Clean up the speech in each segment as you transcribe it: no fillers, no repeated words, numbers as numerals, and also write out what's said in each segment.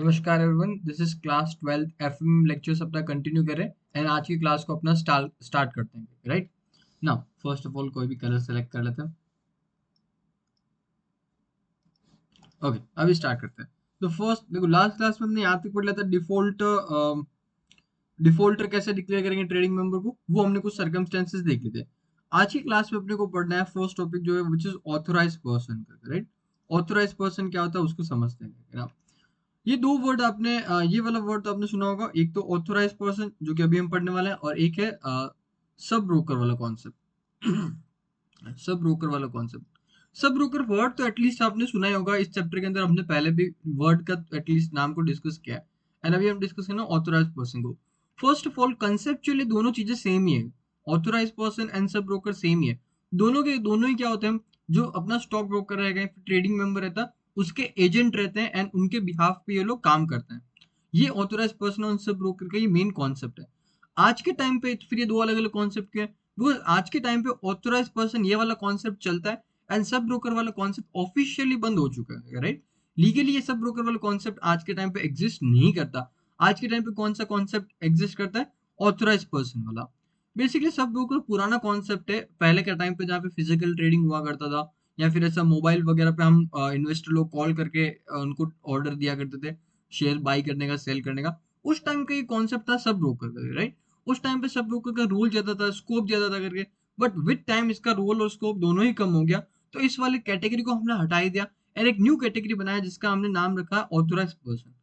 नमस्कार everyone, this is class 12 FM lectures अपना continue करें एंड आज की क्लास को अपना स्टार्ट करते हैं। Right now, first of all कोई भी कलर सेलेक्ट कर लेते हैं। ओके, अभी स्टार्ट करते हैं। तो फर्स्ट देखो, लास्ट क्लास में हमने यहाँ तक पढ़ लिया था डिफॉल्टर कैसे डिक्लेयर करेंगे ट्रेडिंग मेंबर को, वो हमने कुछ सर्कमस्टेंसेस देख लिए थे। आज की क्लास में अपने को पढ़ना है फर्स्ट टॉपिक जो है विच इज ऑथोराइज पर्सन का। राइट, ऑथोराइज पर्सन क्या होता है उसको समझते हैं। ये दो वर्ड आपने ये वाला वर्ड तो आपने सुना होगा, एक तो ऑथोराइज पर्सन जो कि अभी हम पढ़ने वाले हैं, और एक है सब ब्रोकर वाला कॉन्सेप्ट। सब ब्रोकर वाला कॉन्सेप्ट, सब ब्रोकर वर्ड तो एटलीस्ट आपने सुना ही होगा। इस चैप्टर के अंदर हमने पहले भी वर्ड का एटलीस्ट नाम को डिस्कस किया है एंड अभी हम डिस्कस करना ऑथोराइज पर्सन को। फर्स्ट ऑफ ऑल कंसेप्चुअली दोनों चीजें सेम ही है, authorise person and sub broker same ही है। दोनों ही क्या होते हैं, जो अपना स्टॉक ब्रोकर रहेगा, ट्रेडिंग मेंबर रहता है, उसके एजेंट रहते हैं एंड उनके बिहाफ पे ये लोग काम करते हैं। ये ऑथोराइज पर्सन और सब ब्रोकर का ये मेन कॉन्सेप्ट है। आज के टाइम पे फिर ये दो अलग अलग कॉन्सेप्ट के, बिकॉज आज के टाइम पे ऑथोराइज पर्सन ये वाला कॉन्सेप्ट चलता है एंड सब ब्रोकर वाला कॉन्सेप्ट ऑफिशियली बंद हो चुका है। राइट, लीगली ये सब ब्रोकर वाला कॉन्सेप्ट आज के टाइम पे एग्जिस्ट नहीं करता। आज के टाइम पे कौन सा कॉन्सेप्ट एग्जिस्ट करता है? ऑथोराइज पर्सन वाला। बेसिकली सब ब्रोकर पुराना कॉन्सेप्ट है, पहले के टाइम पे जहाँ पे फिजिकल ट्रेडिंग हुआ करता था, या फिर ऐसा मोबाइल वगैरह पे हम इन्वेस्टर लोग कॉल करके उनको ऑर्डर दिया करते थे शेयर बाई करने का, सेल करने का। उस टाइम का ये कॉन्सेप्ट था सब ब्रोकर का। राइट, उस टाइम पे सब ब्रोकर का रोल ज्यादा था, स्कोप ज्यादा था करके। बट विद टाइम इसका रोल और स्कोप दोनों ही कम हो गया, तो इस वाले कैटेगरी को हमने हटा ही दिया और एक न्यू कैटेगरी बनाया जिसका हमने नाम रखा ऑथोराइज पर्सन।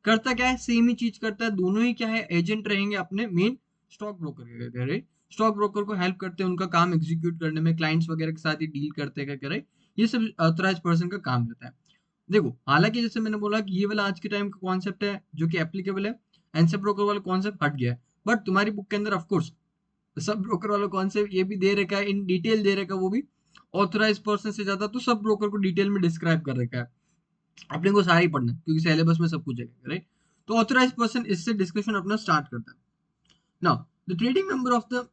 करता क्या है, सेम ही चीज करता है, दोनों ही क्या है, एजेंट रहेंगे अपने मेन स्टॉक ब्रोकर के। राइट, स्टॉक ब्रोकर को हेल्प करते हैं उनका काम एग्जीक्यूट करने में, क्लाइंट्स वगैरह के साथ ही डील करते हैं। राइट, ये सब ऑथोराइज पर्सन का काम रहता है। देखो, हालांकि जैसे मैंने बोला कि ये वाला आज के टाइम का कॉन्सेप्ट है जो कि एप्लीकेबल है, एंड सब ब्रोकर वाला कॉन्सेप्ट हट गया है। बट तुम्हारी बुक के अंदर ऑफकोर्स सब ब्रोकर वाला कॉन्सेप्ट ये भी दे रखा है, इन डिटेल दे रखा है, वो भी ऑथराइज पर्सन से ज्यादा तो सब ब्रोकर को डिटेल में डिस्क्राइब कर रखा है। अपने को सारा ही पढ़ना है क्योंकि सिलेबस में सब कुछ है। राइट, तो ऑथराइज पर्सन इससे डिस्कशन अपना स्टार्ट करता है। Now the trading member of the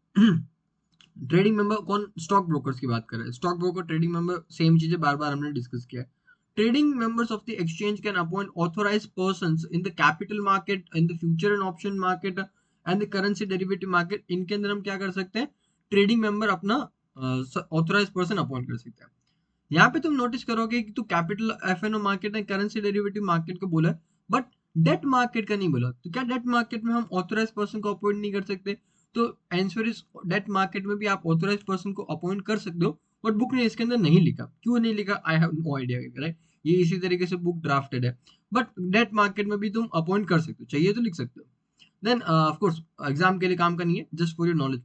trading member कौन? स्टॉक ब्रोकर्स की बात कर रहे हैं। Stock broker, trading member, same चीजें बार बार हमने डिस्कस किया है। Trading members of the exchange can appoint authorized persons in the capital market, in the future and option market and the currency derivative market। इनके अंदर हम क्या कर सकते हैं, ट्रेडिंग मेंबर अपना ऑथोराइज पर्सन अपॉइंट कर सकते हैं। यहाँ पे तुम नोटिस करोगे कि तू कैपिटल एफएनओ मार्केट है, करेंसी डेरिवेटिव मार्केट को बोला, बट डेट मार्केट का नहीं बोला। तो क्या डेट मार्केट में हम ऑथोराइज पर्सन को अपॉइंट नहीं कर सकते? तो आंसर इज डेट मार्केट में भी आप ऑथोराइज पर्सन को अपॉइंट कर सकते हो, बट बुक ने इसके अंदर नहीं लिखा। क्यों नहीं लिखा, I have no idea. Right, ये इसी तरीके से बुक ड्राफ्टेड है, बट डेट मार्केट में भी तुम अपॉइंट कर सकते हो, चाहिए तो लिख सकते हो। देन ऑफ कोर्स एग्जाम के लिए काम का नहीं है, just for your knowledge.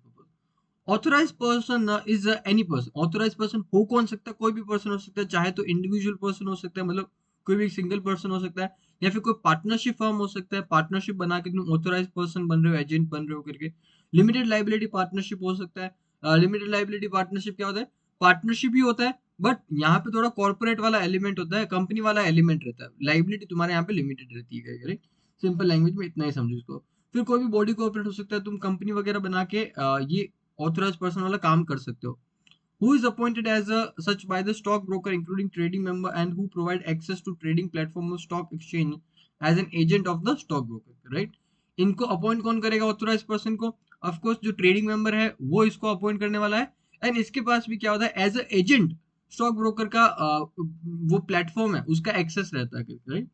Authorise person is any person. Authorise person हो कौन सकता है? कोई भी पर्सन हो सकता है, चाहे तो इंडिविजुअल पर्सन हो सकता है, मतलब कोई भी सिंगल पर्सन हो सकता है, या फिर कोई पार्टनरशिप फर्म हो सकता है, पार्टनरशिप बना के तुम ऑथोराइज पर्सन बन रहे हो, एजेंट बन रहे हो करके। लिमिटेड लाइबिलिटी पार्टनरशिप हो सकता है। लिमिटेड लाइबिलिटी पार्टनरशिप क्या होता है? पार्टनरशिप ही होता है, बट यहाँ पे थोड़ा कॉर्पोरेट वाला एलिमेंट होता है, कंपनी वाला एलिमेंट रहता है, लाइबिलिटी तुम्हारे यहाँ पे लिमिटेड रहती है। सिंपल लैंग्वेज में इतना ही समझो इसको। फिर कोई भी बॉडी कॉर्पोरेट हो सकता है, तुम कंपनी वगैरह बना के ये ऑथराइज पर्सन वाला काम कर सकते हो। Who is appointed as a such by the stock broker including trading member and who provide access to trading platform of stock exchange as an agent of the stock broker। right, इनको appoint कौन करेगा authorise person को? Of course जो trading member है वो इसको appoint करने वाला है, एंड इसके पास भी क्या होता है, as a agent stock broker का वो प्लेटफॉर्म है, उसका एक्सेस रहता है। राइट,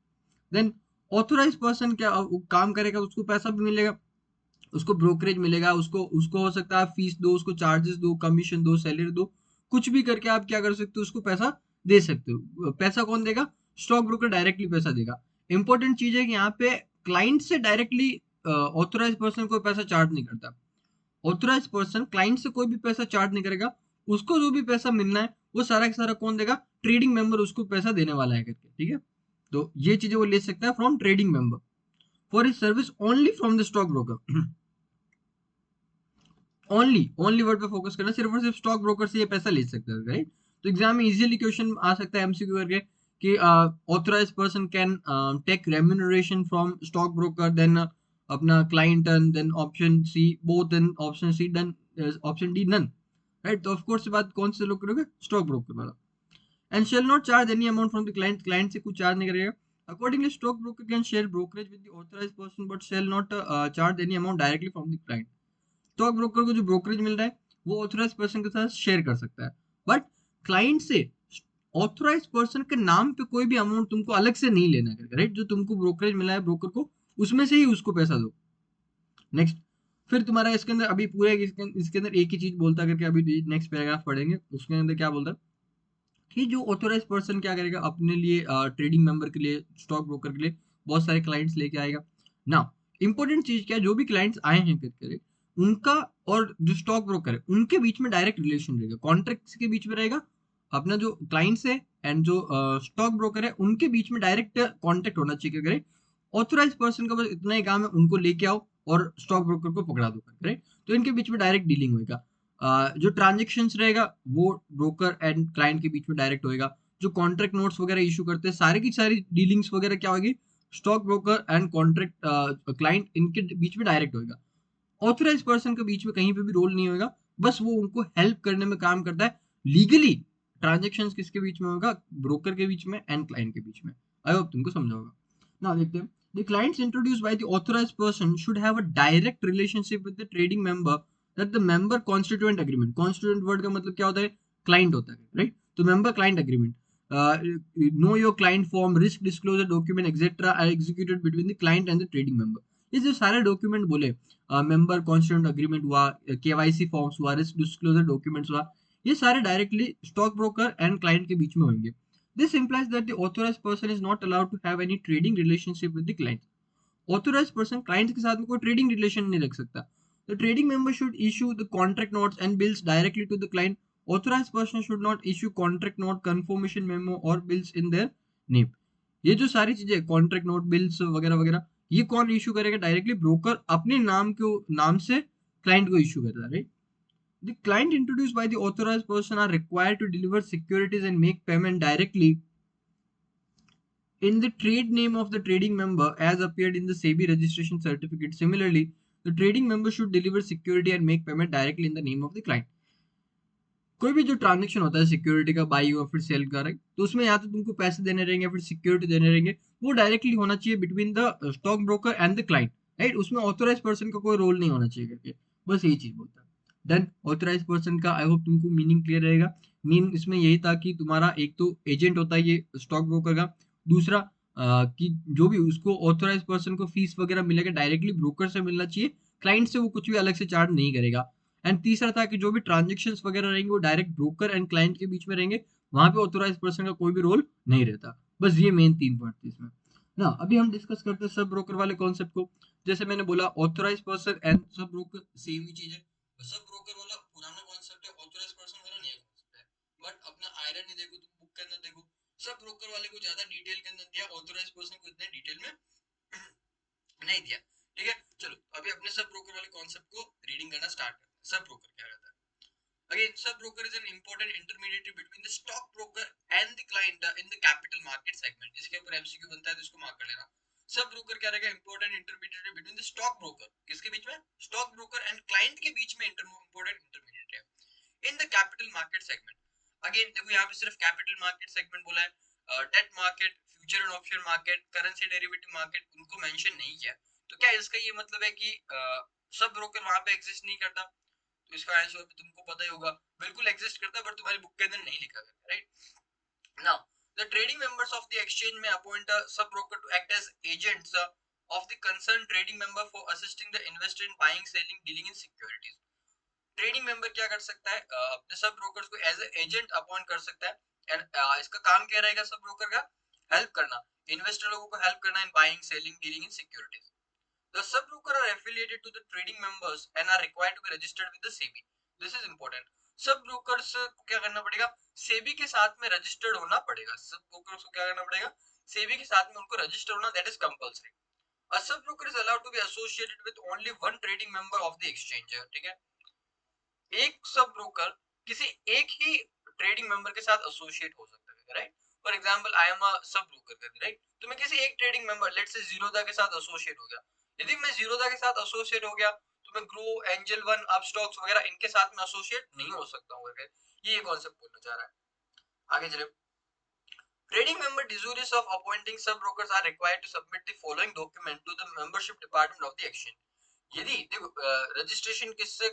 देन ऑथराइज पर्सन क्या काम करेगा, उसको पैसा भी मिलेगा, उसको ब्रोकरेज मिलेगा, उसको उसको हो सकता है फीस दो, उसको चार्जेस दो, कमीशन दो, सैलरी दो, कुछ भी करके आप क्या कर सकते हो, उसको पैसा दे सकते हो। पैसा कौन देगा? स्टॉक ब्रोकर डायरेक्टली पैसा देगा। इंपॉर्टेंट चीज है कि यहाँ पे क्लाइंट से डायरेक्टली ऑथोराइज पर्सन कोई पैसा चार्ज नहीं करता। ऑथोराइज पर्सन क्लाइंट से कोई भी पैसा चार्ज नहीं करेगा, उसको जो भी पैसा मिलना है वो सारा का सारा कौन देगा? ट्रेडिंग मेंबर उसको पैसा देने वाला है करके। ठीक है, तो ये चीजें वो ले सकता है from trading member for is service only from the stock broker. Only only word पे फोकस करना, सिर्फ और सिर्फ स्टॉक ब्रोकर से ये पैसा ले सकते हैं। राइट, तो एग्जाम में इजीली क्वेश्चन आ सकता है एमसीक्यू करके कि authorise person can take remuneration from stock broker, then अपना client turn, then option C both, then option C done, option D none. Right, तो ऑफ कोर्स बात कौन से लोग करोगे? स्टॉक ब्रोकर वाला। And shall not charge any amount from the client. Client से कुछ चार्ज नहीं करेगा। Accordingly, stockbroker can share brokerage with the authorized person but shall not charge any amount directly from the client. Stock broker को जो brokerage मिल रहा है वो authorise person के साथ शेयर कर सकता है, बट क्लाइंट से ऑथराइज पर्सन के नाम पे कोई भी अमाउंट तुमको अलग से नहीं लेना है, राइट? जो तुमको ब्रोकरेज मिला है ब्रोकर को, उसमें से ही उसको पैसा दो। नेक्स्ट, फिर तुम्हारा इसके अंदर अभी पूरे इसके अंदर एक ही चीज बोलता है करके अभी नेक्स्ट पैराग्राफ पढ़ेंगे, उसके अंदर क्या बोलता है कि जो ऑथोराइज पर्सन क्या करेगा अपने लिए ट्रेडिंग मेंबर के लिए, स्टॉक ब्रोकर के लिए बहुत सारे क्लाइंट्स लेके आएगा ना। इंपॉर्टेंट चीज क्या है, जो भी क्लाइंट्स आए हैं करके उनका और जो स्टॉक ब्रोकर है उनके बीच में डायरेक्ट रिलेशन रहेगा, कॉन्ट्रैक्ट के बीच में रहेगा। अपना जो क्लाइंट्स है एंड जो स्टॉक ब्रोकर है उनके बीच में डायरेक्ट कॉन्टेक्ट होना चाहिए करे। ऑथोराइज पर्सन का बस इतना ही काम है, उनको लेके आओ और स्टॉक ब्रोकर को पकड़ा दो, राइट? तो इनके बीच में डायरेक्ट डीलिंग होगा। जो ट्रांजेक्शन्स रहेगा वो ब्रोकर एंड क्लाइंट के बीच में डायरेक्ट होएगा। जो कॉन्ट्रैक्ट नोट्स वगैरह इशू करते हैं सारी की सारी डीलिंग्स वगैरह क्या होगी, stock broker and contract client इनके बीच में डायरेक्ट होएगा। ऑथराइज पर्सन के बीच में कहीं पे भी रोल नहीं होगा, बस वो उनको हेल्प करने में काम करता है। लीगली ट्रांजेक्शन्स किसके बीच में होगा, ब्रोकर के बीच में एंड क्लाइंट के बीच में। आई होप तुमको समझा होगा। नाउ देखते हैं, the clients introduced by the authorized person should have a direct relationship with the trading member that the member constituent agreement, constituent word का मतलब क्या होता है, क्लाइंट होता है, राइट? तो member client agreement, know your client form, risk disclosure document etc are executed between the client and the trading member। ये जो सारे डॉक्यूमेंट बोले, मेंबर कॉन्स्टिट्यूएंट अग्रीमेंट हुआ, केवाईसी फॉर्म्स हुआ, रिस्क डिस्क्लोजर डॉक्यूमेंट्स हुआ, ये सारे directly stock broker and client के बीच में होंगे। This implies that the authorized person is not allowed to have any trading relationship with the client। Authorized person client के साथ में कोई trading relation नहीं रख सकता। The trading member should issue the contract notes and bills directly to the client। Authorized person should not issue contract note, confirmation memo or bills in their name। ये जो सारी चीजें कॉन्ट्रैक्ट नोट, बिल्स वगैरह वगैरह, ये कौन issue करेगा, directly broker अपने नाम से क्लाइंट को इशू करता है, right? The client introduced by the authorized person are required to deliver securities and make payment directly in the trade name of the trading member as appeared in the SEBI registration certificate। Similarly, the trading member should deliver security and make payment directly in the name of the client। कोई भी जो transaction होता है security का, by और फिर cell का, right? तो उसमें या तो तुमको पैसे देने रहेंगे फिर सिक्योरिटी देने रहेंगे, वो डायरेक्टली होना चाहिए between the stock broker and the client, right? उसमें ऑथोराइज पर्सन का कोई रोल नहीं होना चाहिए करके, बस यही चीज बोलता है। देन ऑथोराइज पर्सन का आई होप तुमको मीनिंग क्लियर रहेगा। मीन इसमें यही था कि तुम्हारा एक तो एजेंट होता है ये स्टॉक ब्रोकर का, दूसरा कि जो भी उसको ऑथोराइज पर्सन को फीस वगैरह मिलेगा डायरेक्टली ब्रोकर से मिलना चाहिए, क्लाइंट से वो कुछ भी अलग से चार्ज नहीं करेगा। एंड तीसरा था कि जो भी ट्रांजेक्शन वगैरह रहेंगे वो डायरेक्ट ब्रोकर एंड क्लाइंट के बीच में रहेंगे, वहां पे ऑथोराइज पर्सन का कोई भी रोल नहीं रहता। बस ये मेन 3 पॉइंट थे इसमें ना। अभी हम डिस्कस करते हैं सब ब्रोकर वाले कॉन्सेप्ट को। जैसे मैंने बोला authorise person and sub broker same ही चीज है। सब ब्रोकर वाला पुराना कॉन्सेप्ट है, ऑथोराइज पर्सन वाला नया कॉन्सेप्ट है। बट अपना आयरन ही देखो, तुम बुक के अंदर देखो, सब ब्रोकर वाले को ज्यादा डिटेल के अंदर दिया, ऑथोराइज पर्सन को इतने डिटेल में नहीं दिया। ठीक है, चलो अभी अपने सब ब्रोकर वाले कॉन्सेप्ट को रीडिंग करना स्टार्ट करते हैं। सब ब्रोकर क्या रहता है? Again, sub-broker is an important intermediary between the stockbroker and the client in the capital market segment। इसके ऊपर एमसीक्यू बनता है तो इसको मार्क कर लेना। सब ब्रोकर क्या रहेगा, important intermediate between the stock broker, किसके बीच में, स्टॉक ब्रोकर एंड क्लाइंट के बीच में इंपॉर्टेंट इंटरमीडिएट है in the capital market segment. Again देखो यहाँ पे सिर्फ कैपिटल मार्केट सेगमेंट बोला है, debt market, future and option market, currency derivative market उनको मेंशन नहीं किया। तो क्या इसका ये मतलब है कि सब ब्रोकर वहां पे एग्जिस्ट नहीं करता? तो इसका आंसर तुमको पता ही होगा, बिल्कुल एग्जिस्ट करता है बट तुम्हारी बुक के अंदर नहीं लिखा गया, right? Now the trading members of the exchange may appoint a sub broker to act as agents of the concern trading member for assisting the investor in buying, selling, dealing in securities. Trading member क्या कर सकता है, अपने सब brokers को as agent appoint कर सकता है एंड इसका काम क्या रहेगा सब ब्रोकर का, हेल्प करना, इन्वेस्टर लोगों को हेल्प करना इन buying, selling, dealing in securities. The sub-broker are affiliated to the trading members and are required to be registered with the SEBI। This is important। सब ब्रोकर्स को क्या करना पड़ेगा, सेबी के साथ में रजिस्टर्ड होना पड़ेगा। सब ब्रोकर्स को क्या करना पड़ेगा, सेबी के साथ में उनको रजिस्टर होना, that is compulsory. A sub-broker is allowed to be associated with only one trading member of the exchange। ठीक है, एक सब ब्रोकर किसी एक ही ट्रेडिंग मेंबर के साथ एसोसिएट हो सकता है, right? For example I am a sub broker, right? तो मैं किसी एक trading member let's say Zerodha के साथ एसोसिएट हो गया। यदि मैं जीरोधा के साथ एसोसिएट हो गया तो मैं ग्रो, एंजल वन, अपस्टॉक्स वगैरह इनके साथ में एसोसिएट नहीं हो सकता हूं। ये कॉन्सेप्ट बोलना चाह रहा है। आगे चले, Trading member desirous of appointing sub brokers are required to submit the following document to the membership department of the exchange. यदि रजिस्ट्रेशन किससे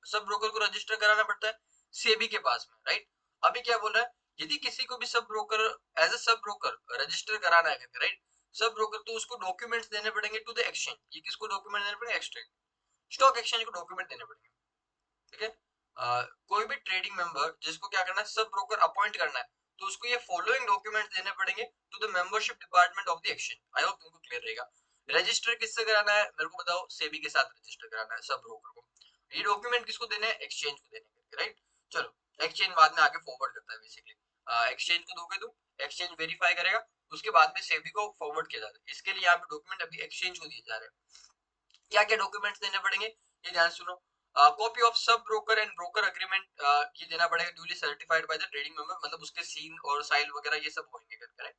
सब ब्रोकर को रजिस्टर कराना पड़ता है, सेबी के पास में, राइट। अभी क्या बोल रहा है, यदि किसी को भी सब broker as a sub broker register कराना है, राइट, सब ब्रोकर, तो उसको डॉक्यूमेंट्स देने पड़ेंगे टू द एक्सचेंज। ये किसको डॉक्यूमेंट देने पड़ेंगे, एक्सचेंज, स्टॉक एक्सचेंज को डॉक्यूमेंट देने पड़ेंगे, ठीक है। कोई भी ट्रेडिंग मेंबर जिसको क्या करना है, सब ब्रोकर अपॉइंट करना है, तो उसको ये फॉलोइंग डॉक्यूमेंट्स देने पड़ेंगे to the membership department of the exchange. I hope तुमको क्लियर रहेगा। रजिस्टर किससे कराना है, मेरे को बताओ, सेबी के साथ रजिस्टर कराना है सब ब्रोकर को। ये डॉक्यूमेंट किसको देने हैं, एक्सचेंज को देने हैं, राइट। चलो, एक्सचेंज बाद में आगे फॉरवर्ड करता है बेसिकली। एक्सचेंज को दोगे तुम, एक्सचेंज वेरीफाई करेगा, उसके बाद में सेबी को फॉरवर्ड किया जाता है। इसके लिए यहाँ पे डॉक्यूमेंट अभी एक्सचेंज को दिए जा रहे हैं। क्या क्या डॉक्यूमेंट्स देने पड़ेंगे, ये ध्यान सुनो। Copy of sub broker and broker agreement ये देना पड़ेगा, duly certified by the trading member, मतलब उसके सीन और साइल वगैरह ये सब होंगे, करेक्ट।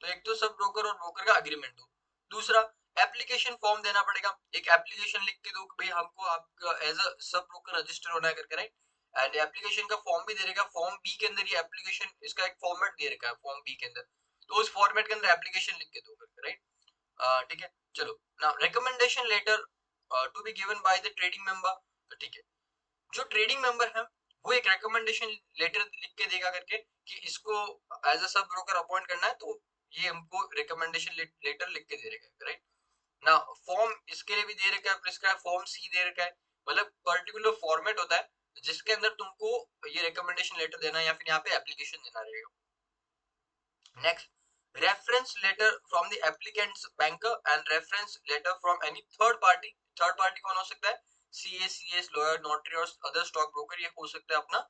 तो एक तो सब ब्रोकर और ब्रोकर का अग्रीमेंट दो। दूसरा, एप्लीकेशन फॉर्म देना पड़ेगा, एक एप्लीकेशन लिख के दो कि भाई हमको आपका as a sub broker register होना है करके, राइट। एंड एप्लीकेशन का फॉर्म भी दे रहेगा, फॉर्म बी के अंदर ये एप्लीकेशन, इसका एक फॉर्मेट दे रखा है फॉर्म बी के अंदर, तो उस फॉर्मेट के अंदर एप्लीकेशन लिख के दो करके, राइट। ठीक है, चलो now recommendation letter to be given by the trading member. तो ठीक है, जो ट्रेडिंग मेंबर है वो एक रिकमेंडेशन लेटर लिख के देगा करके कि इसको as a sub broker appoint करना है, तो ये हमको रिकमेंडेशन लेटर लिख के दे रखा है, राइट ना। फॉर्म इसके लिए भी दे रखा है, प्रिस्क्राइब फॉर्म सी दे रखा है, मतलब पर्टिकुलर फॉर्मेट होता है जिसके अंदर तुमको ये रिकमेंडेशन लेटर देना है या फिर यहाँ पे एप्लीकेशन देना रहेगा। Next, reference letter from the applicant's banker and reference letter from any third party। Third party कौन हो सकता है, सीए, सीएस, लॉयर, नोटरी और अदर स्टॉक ब्रोकर, ये हो सकता है अपना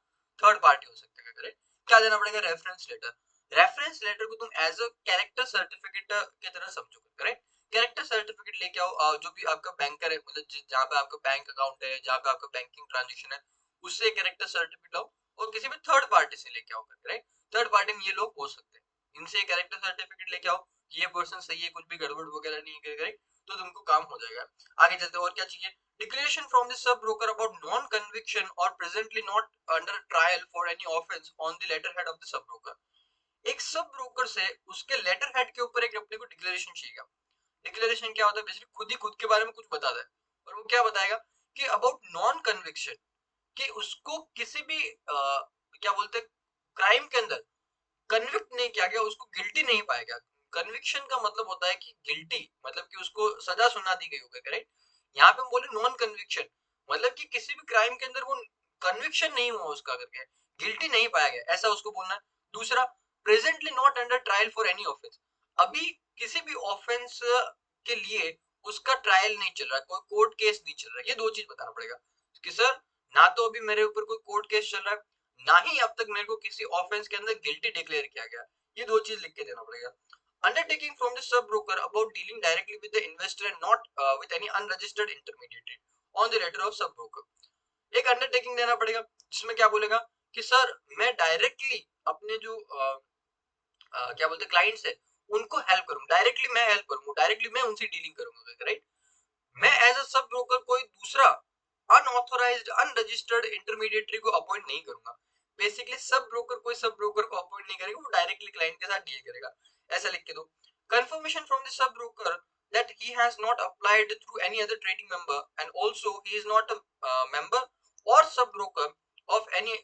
थर्ड पार्टी हो सकता है, करेक्ट। क्या देना पड़ेगा, रेफरेंस लेटर। रेफरेंस लेटर को तुम एज अ कैरेक्टर सर्टिफिकेट की तरह समझो, करेक्ट। कैरेक्टर सर्टिफिकेट लेके आओ, जो भी आपका बैंकर है, मतलब जहाँ पे आपका बैंक अकाउंट है, जहाँ पे आपका बैंकिंग ट्रांजेक्शन है, उससे कैरेक्टर सर्टिफिकेट लाओ और किसी भी थर्ड पार्टी से लेके आओ, करेक्ट। थर्ड पार्टी में ये लोग हो सकते हैं, इनसे कैरेक्टर सर्टिफिकेट लेके आओ, ये पर्सन सही है, कुछ भी गड़बड़ वगैरह नहीं है, करेक्ट, तो तुमको काम हो जाएगा। आगे चलते हैं, और क्या चाहिए, declaration from the sub broker about non conviction और presently not under trial for any offence on the letter head of the sub broker. एक सब ब्रोकर से उसके लेटर हेड के ऊपर एक अपने को डिक्लेरेशन चाहिए। डिक्लेरेशन क्या होता है, बेसिकली खुद ही खुद के बारे में कुछ बताता है, और वो क्या बताएगा कि अबाउट नॉन कन्विक्शन, कि उसको किसी भी क्या बोलते हैं, क्राइम के अंदर कन्विक्ट नहीं किया गया, उसको गिल्टी नहीं पाया गया। कन्विक्शन का मतलब होता है कि गिल्टी, मतलब कि उसको सजा सुना दी गई होगी, करेक्ट। यहाँ पे हम बोले नॉन कन्विक्शन, मतलब कि किसी भी क्राइम के अंदर वो कन्विक्शन नहीं हुआ उसका करके, गिल्टी नहीं पाया गया, ऐसा उसको बोलना है। दूसरा, presently not under trial for any offence, अभी किसी भी ऑफेंस के लिए उसका ट्रायल नहीं चल रहा, कोई कोर्ट केस नहीं चल रहा, ये दो चीज बताना पड़ेगा कि सर, ना तो अभी मेरे ऊपर कोई कोर्ट केस चल रहा है, ना ही अब तक मेरे को किसी ऑफेंस के अंदर गिल्टी डिक्लेयर किया गया, ये दो चीज लिख के देना पड़ेगा। Undertaking from the sub broker about dealing directly with the investor and not with any unregistered intermediary on the letter of sub broker. एक अंडरटेकिंग देना पड़ेगा जिसमें क्या बोलेगा कि सर, मैं डायरेक्टली अपने जो क्या बोलते हैं क्लाइंट्स है, उनको हेल्प करूंगा, डायरेक्टली मैं हेल्प करूंगा, डायरेक्टली मैं उनसे डीलिंग करूंगा, राइट। मैं एज अ सब ब्रोकर कोई दूसरा अनऑथोराइज्ड अनरजिस्टर्ड इंटरमीडिएटरी को अपॉइंट नहीं करूंगा। बेसिकली सब ब्रोकर कोई सब ब्रोकर को अपॉइंट नहीं करेगा, वो डायरेक्टली क्लाइंट के साथ डील करेगा, ऐसा लिख के दो। Confirmation from the sub broker that he has not applied through any other trading member and also he is not a member or sub broker of any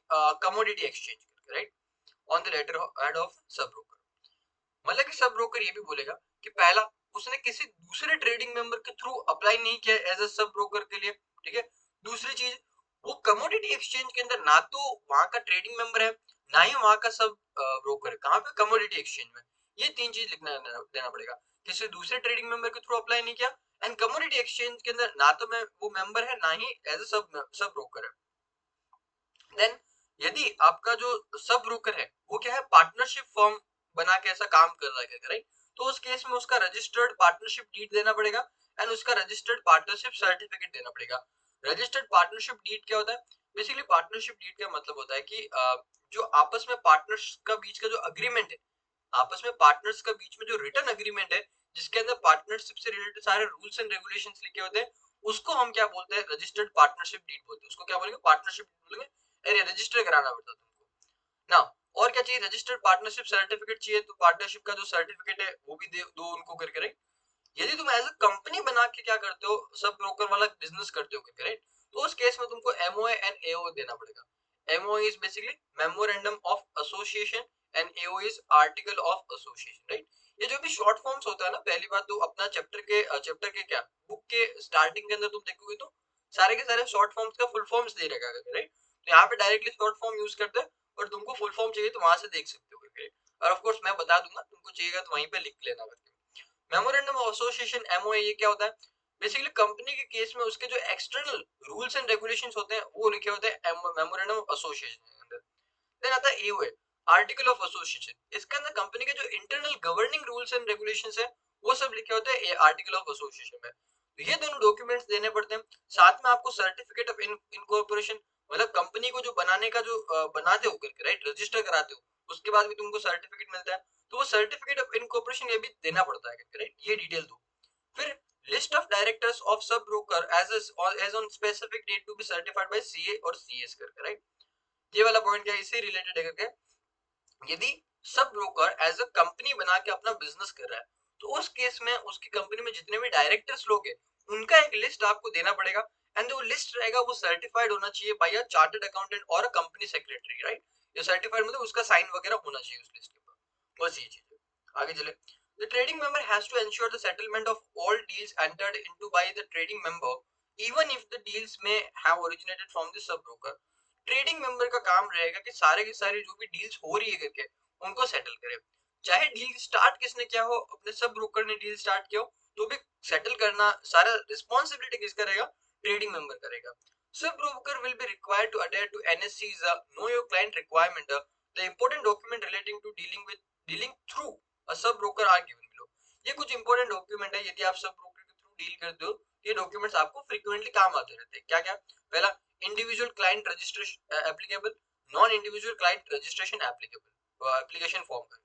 commodity exchange, right, on the letterhead of sub broker। मतलब कि sub broker ये भी बोलेगा कि पहला, उसने किसी दूसरे ट्रेडिंग मेंबर के थ्रू अप्लाई नहीं किया एज अ सब ब्रोकर के लिए, ठीक है। दूसरी चीज, वो कमोडिटी एक्सचेंज के अंदर ना तो वहां का ट्रेडिंग मेंबर है, ना ही वहां का सब ब्रोकर है, कहां पे, कमोडिटी एक्सचेंज में। ये तीन चीज लिखना देना पड़ेगा, किसी दूसरे ट्रेडिंग मेंबर के थ्रू अप्लाई नहीं किया, एंड कमोडिटी एक्सचेंज के अंदर ना तो मैं वो मेंबर है, ना ही एज अ सब ब्रोकर है। देन यदि आपका जो सब ब्रोकर है वो क्या है, पार्टनरशिप फर्म बना के ऐसा काम कर रहा है, राइट, तो उस केस में उसका रजिस्टर्ड पार्टनरशिप डीड देना पड़ेगा एंड उसका रजिस्टर्ड पार्टनरशिप सर्टिफिकेट देना पड़ेगा। रजिस्टर्ड पार्टनरशिप डीड क्या होता है, बेसिकली पार्टनरशिप डीड का मतलब होता है कि जो आपस में पार्टनर्स का बीच का जो अग्रीमेंट है, आपस में पार्टनर्स का बीच में जो रिटर्न अग्रीमेंट है, जिसके अंदर पार्टनरशिप से रिलेटेड सारे रूल्स एंड रेगुलेशंस लिखे होते हैं, उसको हम क्या बोलते हैं, रजिस्टर्ड पार्टनरशिप डीड बोलते हैं। उसको क्या बोलेंगे, पार्टनरशिप बोलेंगे, अरे रजिस्टर कराना पड़ता तुमको ना। और क्या चाहिए, रजिस्टर्ड पार्टनरशिप सर्टिफिकेट चाहिए, तो पार्टनरशिप का जो सर्टिफिकेट है वो भी दो उनको करके, राइट। यदि तुम एज अ कंपनी बना के क्या करते हो, सब ब्रोकर वाला बिजनेस करते हो करके, राइट, तो उस केस में तुमको एमओए एंड एओ देना पड़ेगा। MOA is basically memorandum of association and AO is article of association, right. ये जो भी शॉर्ट फॉर्म्स होता है ना, पहली बात तो अपना चैप्टर के क्या बुक के स्टार्टिंग के अंदर तुम देखोगे तो सारे के सारे शॉर्ट फॉर्म्स का फुल फॉर्म्स दे रखा है, राइट। तो यहाँ पे डायरेक्टली शॉर्ट फॉर्म यूज करते हैं, और तुमको फुल फॉर्म चाहिए तो वहां से देख सकते हो, और ऑफ कोर्स मैं बता दूंगा, तुमको चाहिएगा तो वहीं पे लिख लेना करके। मेमोरेंडम ऑफ एसोसिएशन एमओए ये क्या होता है, बेसिकली कंपनी के केस में उसके जो एक्सटर्नल रूल्स एंड रेगुलेशंस होते हैं वो लिखे होते हैं मेमोरेंडम ऑफ एसोसिएशन के अंदर। देन आता है एओए, आर्टिकल ऑफ एसोसिएशन। इसके अंदर कंपनी के जो internal governing rules and regulations है वो सब लिखे होते हैं आर्टिकल ऑफ एसोसिएशन में। तो ये दोनों डॉक्यूमेंट्स देने पड़ते हैं। साथ में आपको सर्टिफिकेट ऑफ इनकॉर्पोरेशन, मतलब कंपनी को जो बनाने का जो बनाते हो करके, राइट, रजिस्टर कराते हो, उसके बाद भी तुमको सर्टिफिकेट मिलता है, तो वो सर्टिफिकेट ऑफ इनकॉर्पोरेशन ये भी देना पड़ता है, राइट, ये डिटेल दो। फिर list of directors of sub broker as on specific date to be certified by CA और सीएस करके, राइट। ये वाला पॉइंट क्या इससे रिलेटेड है करके, यदि सब ब्रोकर एज अ कंपनी बना के अपना बिजनेस कर रहा है, तो उस केस में उसकी कंपनी में जितने भी डायरेक्टर्स लोग हैं उनका एक लिस्ट आपको देना पड़ेगा, एंड वो लिस्ट रहेगा वो सर्टिफाइड होना चाहिए बाय अ चार्टर्ड अकाउंटेंट और अ कंपनी सेक्रेटरी, राइट। ये सर्टिफाइड मतलब उसका साइन वगैरह होना चाहिए उस लिस्ट के ऊपर, बस ये चीज है। आगे चले, the trading member has to ensure the settlement of all deals entered into by the trading member even if the deals may have originated from the sub broker। Trading member का काम रहेगा कि सारे के सारे जो भी डील्स हो रही है करके उनको सेटल करे, चाहे डील स्टार्ट किसने किया हो, अपने सब ब्रोकर ने डील स्टार्ट किया हो, तो भी सेटल करना सारा रिस्पॉन्सिबिलिटी किसका रहेगा, ट्रेडिंग मेंबर करेगा। Sub broker will be required to adhere to NSC's know your client requirement, the important document relating to dealing through a sub broker are given below. ये कुछ इंपॉर्टेंट डॉक्यूमेंट है, यदि आप sub broker के through deal करते हो ये documents आपको फ्रीक्वेंटली काम आते रहते हैं। क्या क्या, पहला individual client registration applicable, non individual client registration applicable, application form का।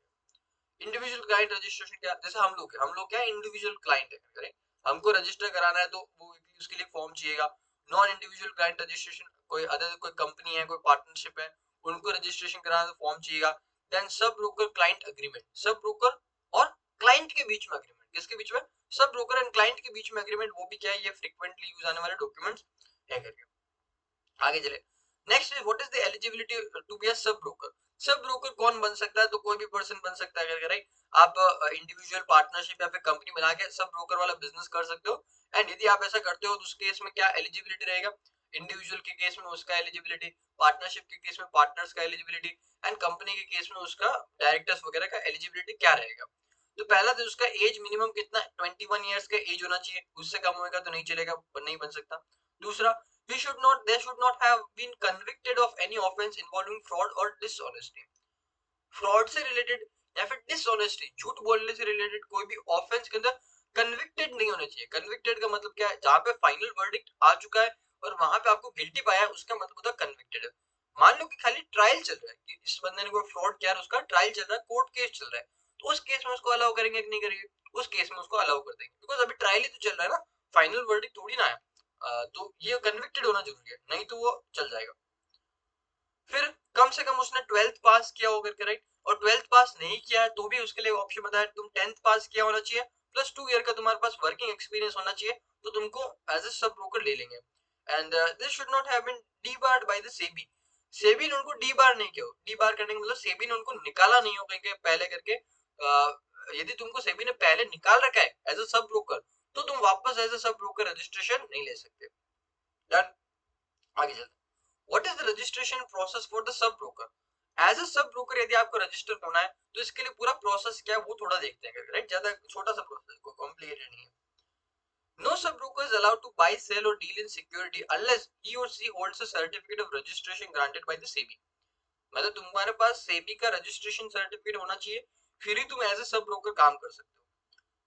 इंडिविजुअल क्लाइंट रजिस्ट्रेशन क्या, जैसे हम लोग क्या इंडिविजुअल क्लाइंट है करें, हमको रजिस्टर कराना है तो वो उसके लिए फॉर्म चाहिएगा। नॉन इंडिविजुअल क्लाइंट रजिस्ट्रेशन, कोई अदर कोई कंपनी है कोई पार्टनरशिप है उनको रजिस्ट्रेशन कराना है तो फॉर्म चाहिएगा। Then sub broker client agreement, sub broker और क्लाइंट के बीच में एग्रीमेंट, किसके बीच में, सब ब्रोकर एंड क्लाइंट के बीच में एग्रीमेंट, वो भी क्या है, ये फ्रीक्वेंटली यूज आने वाले डॉक्यूमेंट्स है करके। आगे चले, next is what is the eligibility to be a sub broker. Sub broker कौन बन सकता है, तो कोई भी पर्सन बन सकता है, राइट। आप इंडिविजुअल पार्टनरशिप या फिर कंपनी बना के सब ब्रोकर वाला बिजनेस कर सकते हो। एंड यदि आप ऐसा करते हो तो उस केस में क्या एलिजिबिलिटी रहेगा, इंडिविजुअल के केस में उसका एलिजिबिलिटी, पार्टनरशिप के केस में पार्टनर्स का एलिजिबिलिटी, एंड कंपनी के केस में उसका डायरेक्टर्स वगैरह का एलिजिबिलिटी क्या रहेगा। तो पहला तो उसका एज मिनिमम कितना 21 ईयर्स का एज होना चाहिए, उससे कम होएगा तो नहीं चलेगा, नहीं बन सकता। दूसरा, they should not have been convicted of any offense involving fraud or dishonesty। Fraud से रिलेटेड या फिर डिसऑनेस्टी, झूठ बोलने से रिलेटेड कोई भी ऑफेंस के अंदर कन्विक्टेड नहीं होने चाहिए। कन्विक्टेड का मतलब क्या है, जहां पे फाइनल वर्डिक्ट आ चुका है और वहां पे आपको गिल्टी पाया है उसका मतलब होता है कन्विक्टेड है। मान लो कि खाली ट्रायल चल रहा है कि इस बंदे ने कोई फ्रॉड किया है, उसका ट्रायल चल रहा है, कोर्ट केस चल रहा है, तो उस केस में उसको अलाउ करेंगे कि नहीं करेंगे, उस केस में उसको अलाउ कर देंगे, बिकॉज अभी ट्रायल ही तो चल रहा है ना, फाइनल वर्डिक्ट थोड़ी ना है। तो ये कन्विक्टेड होना जरूरी है, नहीं तो वो चल जाएगा। फिर कम से कम उसने 12th पास किया होगा, राइट, और 12th पास नहीं किया है तो भी उसके लिए ऑप्शन बताया, तुम 10th पास किया होना चाहिए प्लस 2 ईयर का तुम्हारे पास वर्किंग एक्सपीरियंस होना चाहिए, तो तुमको एज ए सब ब्रोकर ले लेंगे। And this should not have been debarred by the SEBI. SEBI ने उनको डीबार नहीं किया, डीबार करने का मतलब सेबी ने उनको निकाला नहीं हो कहीं पहले करके। यदि तुमको सेबी ने पहले निकाल रखा है एज ए सब ब्रोकर तो तुम वापस एज ए सब ब्रोकर रजिस्ट्रेशन नहीं ले सकते। डन, आगे चलते, what is the registration process for the sub broker. As a sub broker यदि आपको रजिस्टर होना है तो इसके लिए पूरा प्रोसेस क्या है वो थोड़ा देखते हैं, राइट, ज्यादा छोटा सा प्रोसेस, कोई कॉम्प्लिकेटेड नहीं है। No sub-broker is allowed to buy, sell or deal in security unless he or she holds a certificate of registration granted by the SEBI। मतलब तुम्हारे पास सेबी का रजिस्ट्रेशन सर्टिफिकेट होना चाहिए, फिर ही तुम एज ए सब ब्रोकर काम कर सकते हो।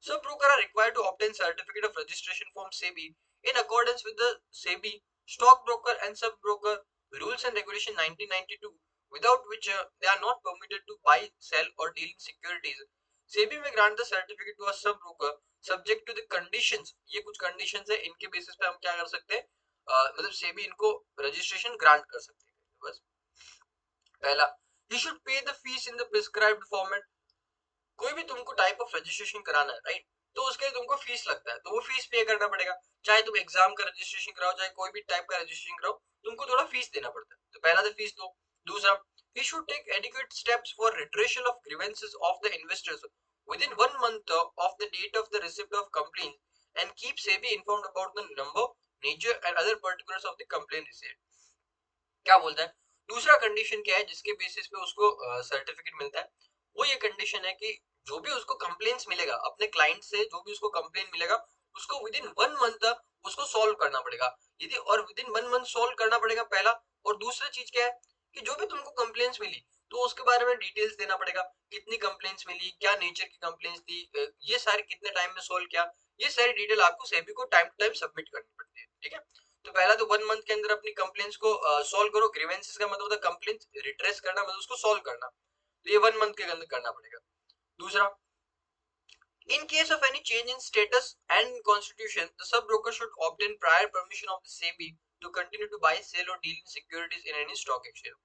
Sub broker are required to obtain certificate of registration from SEBI in accordance with the SEBI stock broker and sub broker rules and regulation 1992, without which they are not permitted to buy, sell or deal in securities। SEBI may grant the certificate to a sub broker subject to the conditions. ये कुछ conditions है, इनके basis पे हम क्या कर सकते हैं, मतलब सेबी इनको रजिस्ट्रेशन ग्रांट कर सकते हैं। बस, पहला, he should pay the fees in the prescribed format. कोई भी तुमको टाइप ऑफ रजिस्ट्रेशन कराना है, राइट, तो उसके लिए तुमको फीस लगता है, तो वो फीस पे करना पड़ेगा। चाहे तुम एग्जाम का रजिस्ट्रेशन कराओ, चाहे कोई भी टाइप का रजिस्ट्रेशन कराओ, तुमको थोड़ा फीस देना पड़ता है। तो पहला तो फीस दो। दूसरा, he should take adequate steps for redressal of grievances of the investors within 1 month of the date of the receipt of complaint and keep SEBI informed about the number, nature and other particulars of the complaint received. क्या बोलता है, दूसरा condition क्या है जिसके basis पे उसको certificate मिलता है, वो ये कंडीशन है कि जो भी उसको कंप्लेंट्स मिलेगा अपने क्लाइंट से, जो भी उसको कंप्लेंट मिलेगा उसको विद इन 1 मंथ उसको सॉल्व करना पड़ेगा। यदि और विद इन 1 मंथ सॉल्व करना पड़ेगा पहला, और दूसरा चीज क्या है कि जो भी तुमको कंप्लेंट्स मिली तो उसके बारे में डिटेल्स देना पड़ेगा, कितनी कंप्लेंट्स मिली, क्या नेचर की कंप्लेंट्स थी, ये सारे कितने टाइम में सॉल्व किया, ये सारी डिटेल आपको सेबी को टाइम टू टाइम सबमिट करनी पड़ती है। ठीक है, तो पहला तो 1 मंथ के अंदर अपनी कंप्लेंट्स को सॉल्व करो। ग्रीवेंसेस का मतलब होता है कंप्लेंट रिट्रेस करना, मतलब उसको सॉल्व करना, तो ये 1 मंथ के अंदर करना पड़ेगा। दूसरा, in case of any change in status and constitution, the sub broker should obtain prior permission of the SEBI to continue to buy, sell or deal in securities in any stock exchange.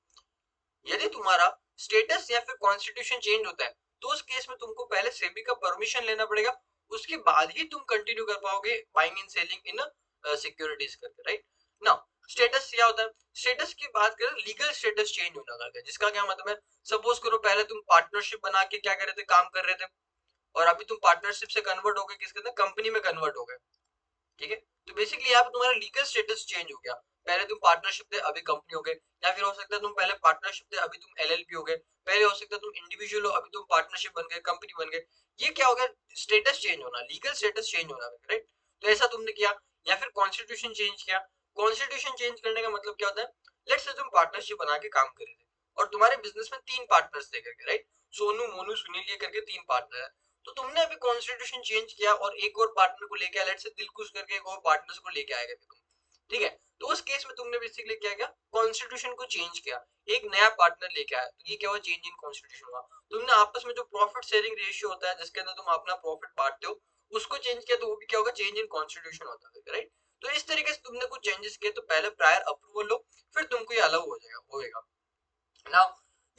यदि तुम्हारा status या फिर constitution change होता है तो उस case में तुमको पहले सेबी का परमिशन लेना पड़ेगा, उसके बाद ही तुम कंटिन्यू कर पाओगे buying and selling in securities करके, राइट। नाउ स्टेटस क्या होता है, स्टेटस की बात करें, लीगल स्टेटस चेंज होना करके, जिसका क्या मतलब है, सपोज करो पहले तुम पार्टनरशिप बना के क्या कर रहे थे, काम कर रहे थे, और अभी तुम पार्टनरशिप से कन्वर्ट हो गए किसके अंदर, कंपनी में कन्वर्ट हो गए। ठीक है, तो बेसिकली यहाँ पे तुम्हारा लीगल स्टेटस चेंज हो गया, पहले तुम पार्टनरशिप थे अभी कंपनी हो गए, या फिर हो सकता है तुम पहले पार्टनरशिप थे अभी तुम एलएलपी हो गए, पहले हो सकता है तुम इंडिविजुअल हो अभी तुम पार्टनरशिप बन गए, कंपनी बन गए। ये क्या हो गया, स्टेटस चेंज होना, लीगल स्टेटस चेंज होना, राइट। तो ऐसा तुमने किया, या फिर कॉन्स्टिट्यूशन चेंज किया। कॉन्स्टिट्यूशन चेंज करने का मतलब क्या होता है, लेट्स से तुम पार्टनरशिप बना के काम कर रहे थे और तुम्हारे बिजनेस में 3 पार्टनर्स थे करके, राइट, सोनू मोनू सुनील ये करके 3 पार्टनर है। तो तुमने अभी कॉन्स्टिट्यूशन चेंज किया और एक और पार्टनर को लेके आया, लेट्स से दिलखुश करके एक और पार्टनर को लेके आएगा तुम, ठीक है, तो उस केस में तुमने बेसिकली क्या किया, कॉन्स्टिट्यूशन को चेंज किया, एक नया पार्टनर लेके आया, तो ये क्या हुआ, चेंज इन कॉन्स्टिट्यूशन हुआ। तुमने आपस में जो प्रॉफिट शेयरिंग रेशियो होता है जिसके अंदर तुम अपना प्रॉफिट बांटते हो उसको चेंज किया, तो वो भी क्या होगा, चेंज इन कॉन्स्टिट्यूशन होता है, राइट। तो इस तरीके से तुमने कुछ चेंजेस किए, तो पहले प्रायर अप्रूवल लो, फिर तुमको ये अलाउ हो जाएगा, होएगा। Now,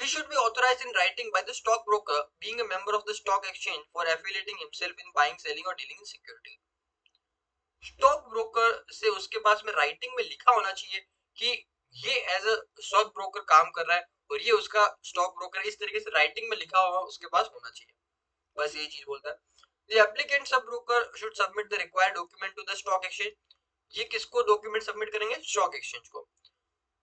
he should be authorized in writing by the stockbroker being a member of the stock exchange for affiliating himself in buying, selling or dealing in security. Stock broker से उसके पास में writing में लिखा होना चाहिए कि ये एज अ स्टॉक ब्रोकर काम कर रहा है और ये उसका स्टॉक ब्रोकर, इस तरीके से राइटिंग में लिखा हुआ उसके पास होना चाहिए, बस यही चीज बोलता है। The applicant sub broker should submit the required document to the stock exchange. ये किसको डॉक्यूमेंट सबमिट करेंगे, स्टॉक एक्सचेंज को,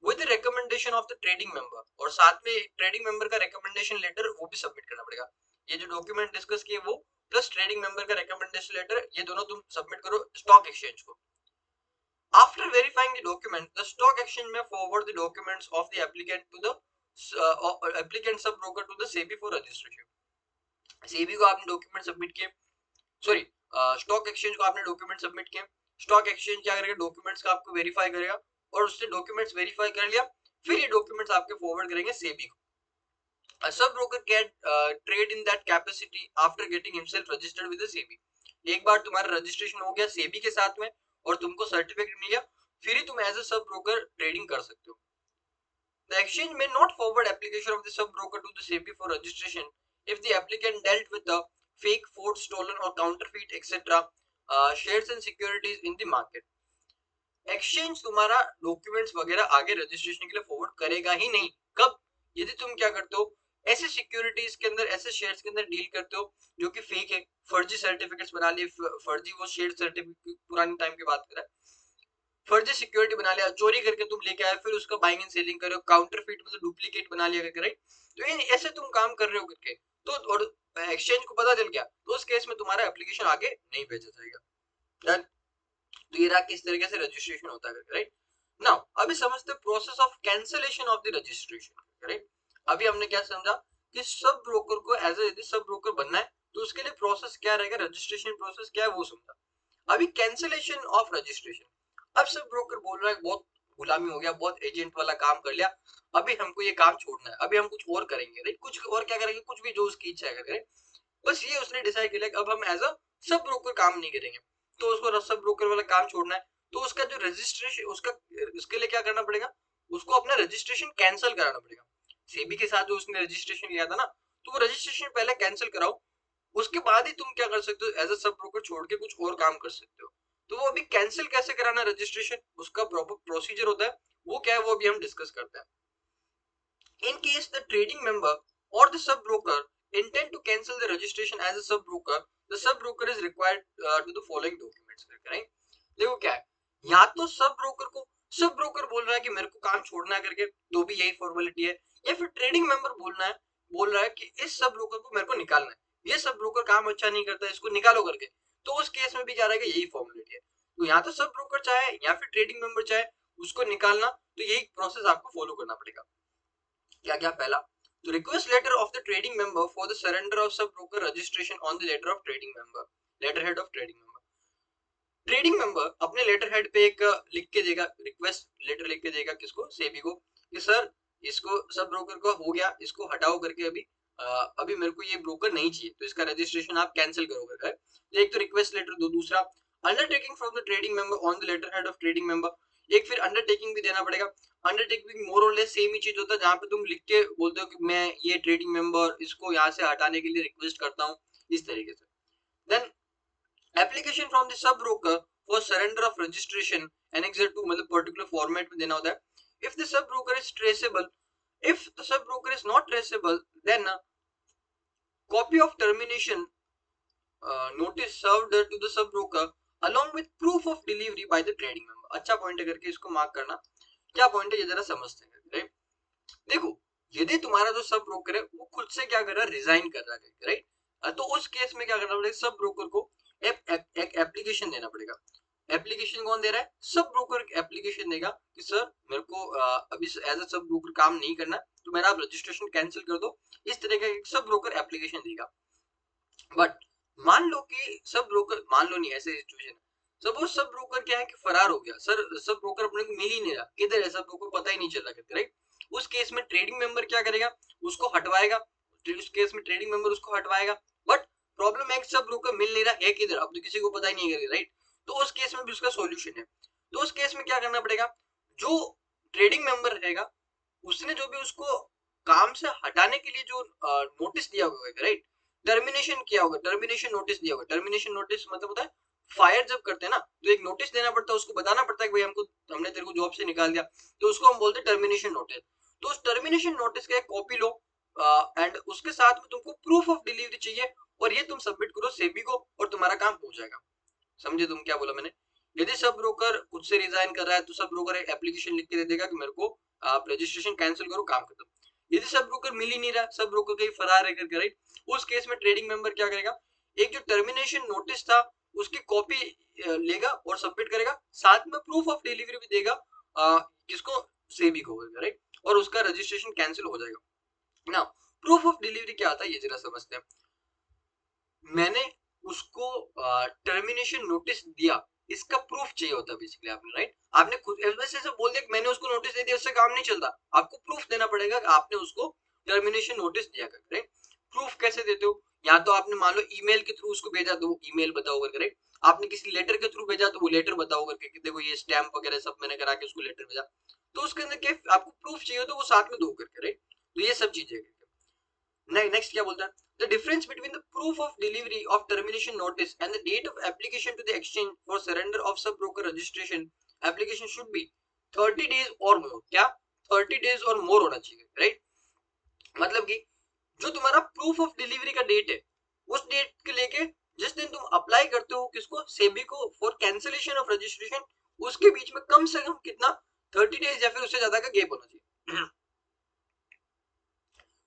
with recommendation of the trading member, और साथ में ट्रेडिंग मेंबर का रिकमेंडेशन लेटर वो भी सबमिट करना पड़ेगा। ये जो डॉक्यूमेंट डिस्कस किए वो प्लस ट्रेडिंग मेंबर का रिकमेंडेशन लेटर, ये दोनों तुम सबमिट करो स्टॉक एक्सचेंज को। After verifying the document, the stock exchange may forward the documents of the applicant to the applicant sub broker to the SEBI for registration. SEBI को आपने document submit किए, sorry stock exchange को आपने document submit किए, stock exchange क्या करेगा, documents का आपको वेरीफाई करेगा और उसने डॉक्यूमेंट्स वेरीफाई कर लिया, फिर ये डॉक्यूमेंट्स आपके फॉरवर्ड करेंगे सेबी को। A sub-broker can trade in that capacity after getting himself registered with the SEBI. एक बार तुम्हारा रजिस्ट्रेशन हो गया सेबी के साथ में और तुमको सर्टिफिकेट मिल गया, फिर ही तुम as a sub broker trading कर सकते हो। The exchange may not forward application of the sub-broker to the SEBI for registration if the applicant dealt with the fake, forged, stolen or counterfeit etc. Shares and securities in the market. Exchange तुम्हारा documents वगैरह आगे registration के लिए forward करेगा ही नहीं। कब, यदि तुम क्या करते हो, ऐसे सिक्योरिटीज के अंदर, ऐसे शेयर्स के अंदर डील करते हो जो कि फेक है, फर्जी सर्टिफिकेट्स बना लिए, फर्जी वो शेयर सर्टिफिकेट, पुरानी टाइम की बात कर रहा है, फर्जी सिक्योरिटी बना लिया, चोरी करके तुम लेके आए, फिर उसका बाइंग एंड सेलिंग करो, काउंटरफीट मतलब डुप्लीकेट बना लिया करके, राइट। तो इन ऐसे तुम काम कर रहे हो करके, तो और एक्सचेंज को पता चल गया तो उस केस में तुम्हारा एप्लीकेशन आगे नहीं भेजा जाएगा। डन। तो ये रहा किस तरीके से रजिस्ट्रेशन होता है, राइट। नाउ अभी समझते हैं process of cancellation of the registration, right. अभी हमने क्या समझा कि सब ब्रोकर को एज ए सब ब्रोकर बनना है तो उसके लिए प्रोसेस क्या रहेगा, रजिस्ट्रेशन प्रोसेस क्या है वो समझा। अभी कैंसिलेशन ऑफ रजिस्ट्रेशन, अब सब ब्रोकर बोल रहा है बहुत गुलामी हो गया, बहुत एजेंट वाला काम कर लिया, अभी हमको ये काम छोड़ना है, अभी हम कुछ और करेंगे, राइट। कुछ और क्या करेंगे, कुछ भी जो उसकी इच्छा है, बस ये उसने डिसाइड किया कि अब हम एज अ सब ब्रोकर काम नहीं करेंगे, तो उसको सब ब्रोकर वाला काम छोड़ना है, तो उसका जो रजिस्ट्रेशन, उसका उसके लिए क्या करना पड़ेगा, उसको अपना रजिस्ट्रेशन कैंसिल कराना पड़ेगा। सेबी के साथ जो उसने रजिस्ट्रेशन लिया था ना, तो वो रजिस्ट्रेशन पहले कैंसिल कराओ, उसके बाद ही तुम क्या कर सकते हो, एज अ सब ब्रोकर छोड़ के कुछ और काम कर सकते हो। तो वो अभी कैंसिल कैसे कराना रजिस्ट्रेशन, उसका प्रॉपर प्रोसीजर होता है, वो क्या है वो अभी हम डिस्कस करते हैं। In case the trading member or the sub-broker intend to cancel the registration as a sub-broker, the sub-broker is required to the following documents. Right? देखो क्या है, या तो सब ब्रोकर बोल रहा है कि मेरे को काम छोड़ना है करके, तो भी यही फॉर्मेलिटी है, या फिर ट्रेडिंग मेंबर बोल रहा है कि इस सब ब्रोकर को मेरे को निकालना है, ये सब ब्रोकर काम अच्छा नहीं करता, इसको निकालो करके, तो उस केस में भी क्या रहेगा, यही फॉर्मेलिटी है। तो या तो सब ब्रोकर चाहे या फिर ट्रेडिंग मेंबर चाहे उसको निकालना, तो यही प्रोसेस आपको फॉलो करना पड़ेगा। क्या क्या, पहला तो request letter of the trading member for the surrender of sub broker registration on the letter of trading member, letter head of trading member. Trading member अपने लेटर हेड पे एक लिख के देगा, रिक्वेस्ट लेटर लिख के देगा, किसको, सेबी को, कि सर इसको सब ब्रोकर को हो गया, इसको हटाओ करके, अभी मेरे को ये ब्रोकर नहीं चाहिए, तो इसका रजिस्ट्रेशन आप कैंसिल करो करके। तो एक तो रिक्वेस्ट लेटर दो, दूसरा undertaking from the trading member on the letter head of trading member, एक फिर अंडरटेकिंग भी देना पड़ेगा। अंडरटेकिंग मोर और लेस सेम ही चीज होता है, जहां पे तुम लिख के बोलते हो कि मैं ये ट्रेडिंग मेंबर इसको यहाँ से हटाने के लिए रिक्वेस्ट करता हूँ, इस तरीके से। Then application from the sub broker for surrender of registration annexure 2, मतलब पर्टिकुलर फॉर्मेट में देना होता है। If the sub broker is traceable, if the sub broker is not traceable, then copy of termination notice served to the sub broker along with proof of delivery by the trading member। अच्छा point है करके इसको mark करना, क्या point है ये जरा समझते हैं, राइट। देखो, यदि तुम्हारा जो सब ब्रोकर है वो खुद से क्या कर रहा है, रिजाइन कर रहा है, राइट, तो उस केस में क्या करना पड़ेगा, सब ब्रोकर को एक एप्लीकेशन देना पड़ेगा। एप्लीकेशन कौन दे रहा है, सब ब्रोकर एप्लीकेशन देगा कि सर मेरे को अभी एज अ सब ब्रोकर काम नहीं करना, तो मेरा आप रजिस्ट्रेशन कैंसिल कर दो, इस तरह का सब ब्रोकर एप्लीकेशन देगा। बट मान लो कि सब ब्रोकर, मान लो नहीं, ऐसे सिचुएशन, सपोज सब ब्रोकर क्या है कि फरार हो गया, सर सब ब्रोकर अपने को मिल ही नहीं रहा, किधर है सब ब्रोकर, पता ही नहीं चल रहा, राइट। उस केस में ट्रेडिंग मेंबर क्या करेगा, उसको हटवाएगा, उस केस में ट्रेडिंग मेंबर उसको हटवाएगा। बट प्रॉब्लम है कि सब ब्रोकर मिल नहीं रहा है किधर, अब तो किसी को पता ही नहीं है, राइट। तो उस केस में भी उसका सॉल्यूशन है। तो उस केस में क्या करना पड़ेगा, जो ट्रेडिंग मेंबर रहेगा उसने जो भी उसको काम से हटाने के लिए जो नोटिस दिया होगा, राइट, टर्मिनेशन किया होगा, टर्मिनेशन नोटिस दिया होगा। टर्मिनेशन नोटिस मतलब होता है फायर जब करते हैं ना, तो एक नोटिस देना पड़ता है, उसको बताना पड़ता है कि भाई हमने तेरे को जॉब से निकाल दिया, तो उसको हम बोलते हैं टर्मिनेशन नोटिस। तो उस टर्मिनेशन नोटिस का एक कॉपी लो, एंड उसके साथ में तुमको प्रूफ ऑफ डिलीवरी चाहिए, और ये तुम सबमिट करो सेबी को, और तुम्हारा काम हो जाएगा। समझे तुम क्या बोला मैंने। यदि सब ब्रोकर खुद से रिजाइन कर रहा है, तो सब ब्रोकर एक एप्लीकेशन लिख के दे देगा कि मेरे को आप रजिस्ट्रेशन कैंसिल करो, काम खत्म। यदि सब ब्रोकर मिल ही नहीं रहा, सब ब्रोकर कहीं फरार है करके, राइट, उस केस में ट्रेडिंग मेंबर क्या करेगा, एक जो टर्मिनेशन नोटिस था उसकी कॉपी लेगा और सबमिट करेगा, साथ में प्रूफ ऑफ डिलीवरी भी देगा, किसको, सेबी को, राइट, और उसका रजिस्ट्रेशन कैंसिल हो जाएगा ना। प्रूफ ऑफ डिलीवरी क्या आता है ये जरा समझते हैं। मैंने उसको टर्मिनेशन नोटिस दिया, इसका प्रूफ चाहिए होता है बेसिकली आपने, राइट। आपने खुद ऐसे बोल दिया कि मैंने उसको नोटिस दे दिया, उससे काम नहीं चलता, आपको प्रूफ देना पड़ेगा कि आपने उसको टर्मिनेशन नोटिस दिया करके, राइट। प्रूफ कैसे देते हो, या तो आपने मान लो ईमेल के थ्रू उसको भेजा तो वो ईमेल बताओ करके, राइट। आपने किसी लेटर के थ्रू भेजा तो वो लेटर बताओ करके कि देखो ये स्टैम्प वगैरह सब मैंने करा के उसको लेटर भेजा, तो उसके अंदर क्या आपको प्रूफ चाहिए तो वो साथ में दो करके, राइट। तो ये सब चीजें। नेक्स्ट क्या बोलता है, the difference between the proof of delivery of termination notice and the date of application to the exchange for surrender of sub broker registration application should be 30 days or more। क्या 30 days और more होना चाहिए, right. मतलब कि जो तुम्हारा proof of delivery का date है, उस डेट के लेके जिस दिन तुम अप्लाई करते हो किसको, सेबी को, फॉर कैंसिलेशन ऑफ रजिस्ट्रेशन, उसके बीच में कम से कम कितना, 30 डेज या फिर उससे ज्यादा का गैप होना चाहिए।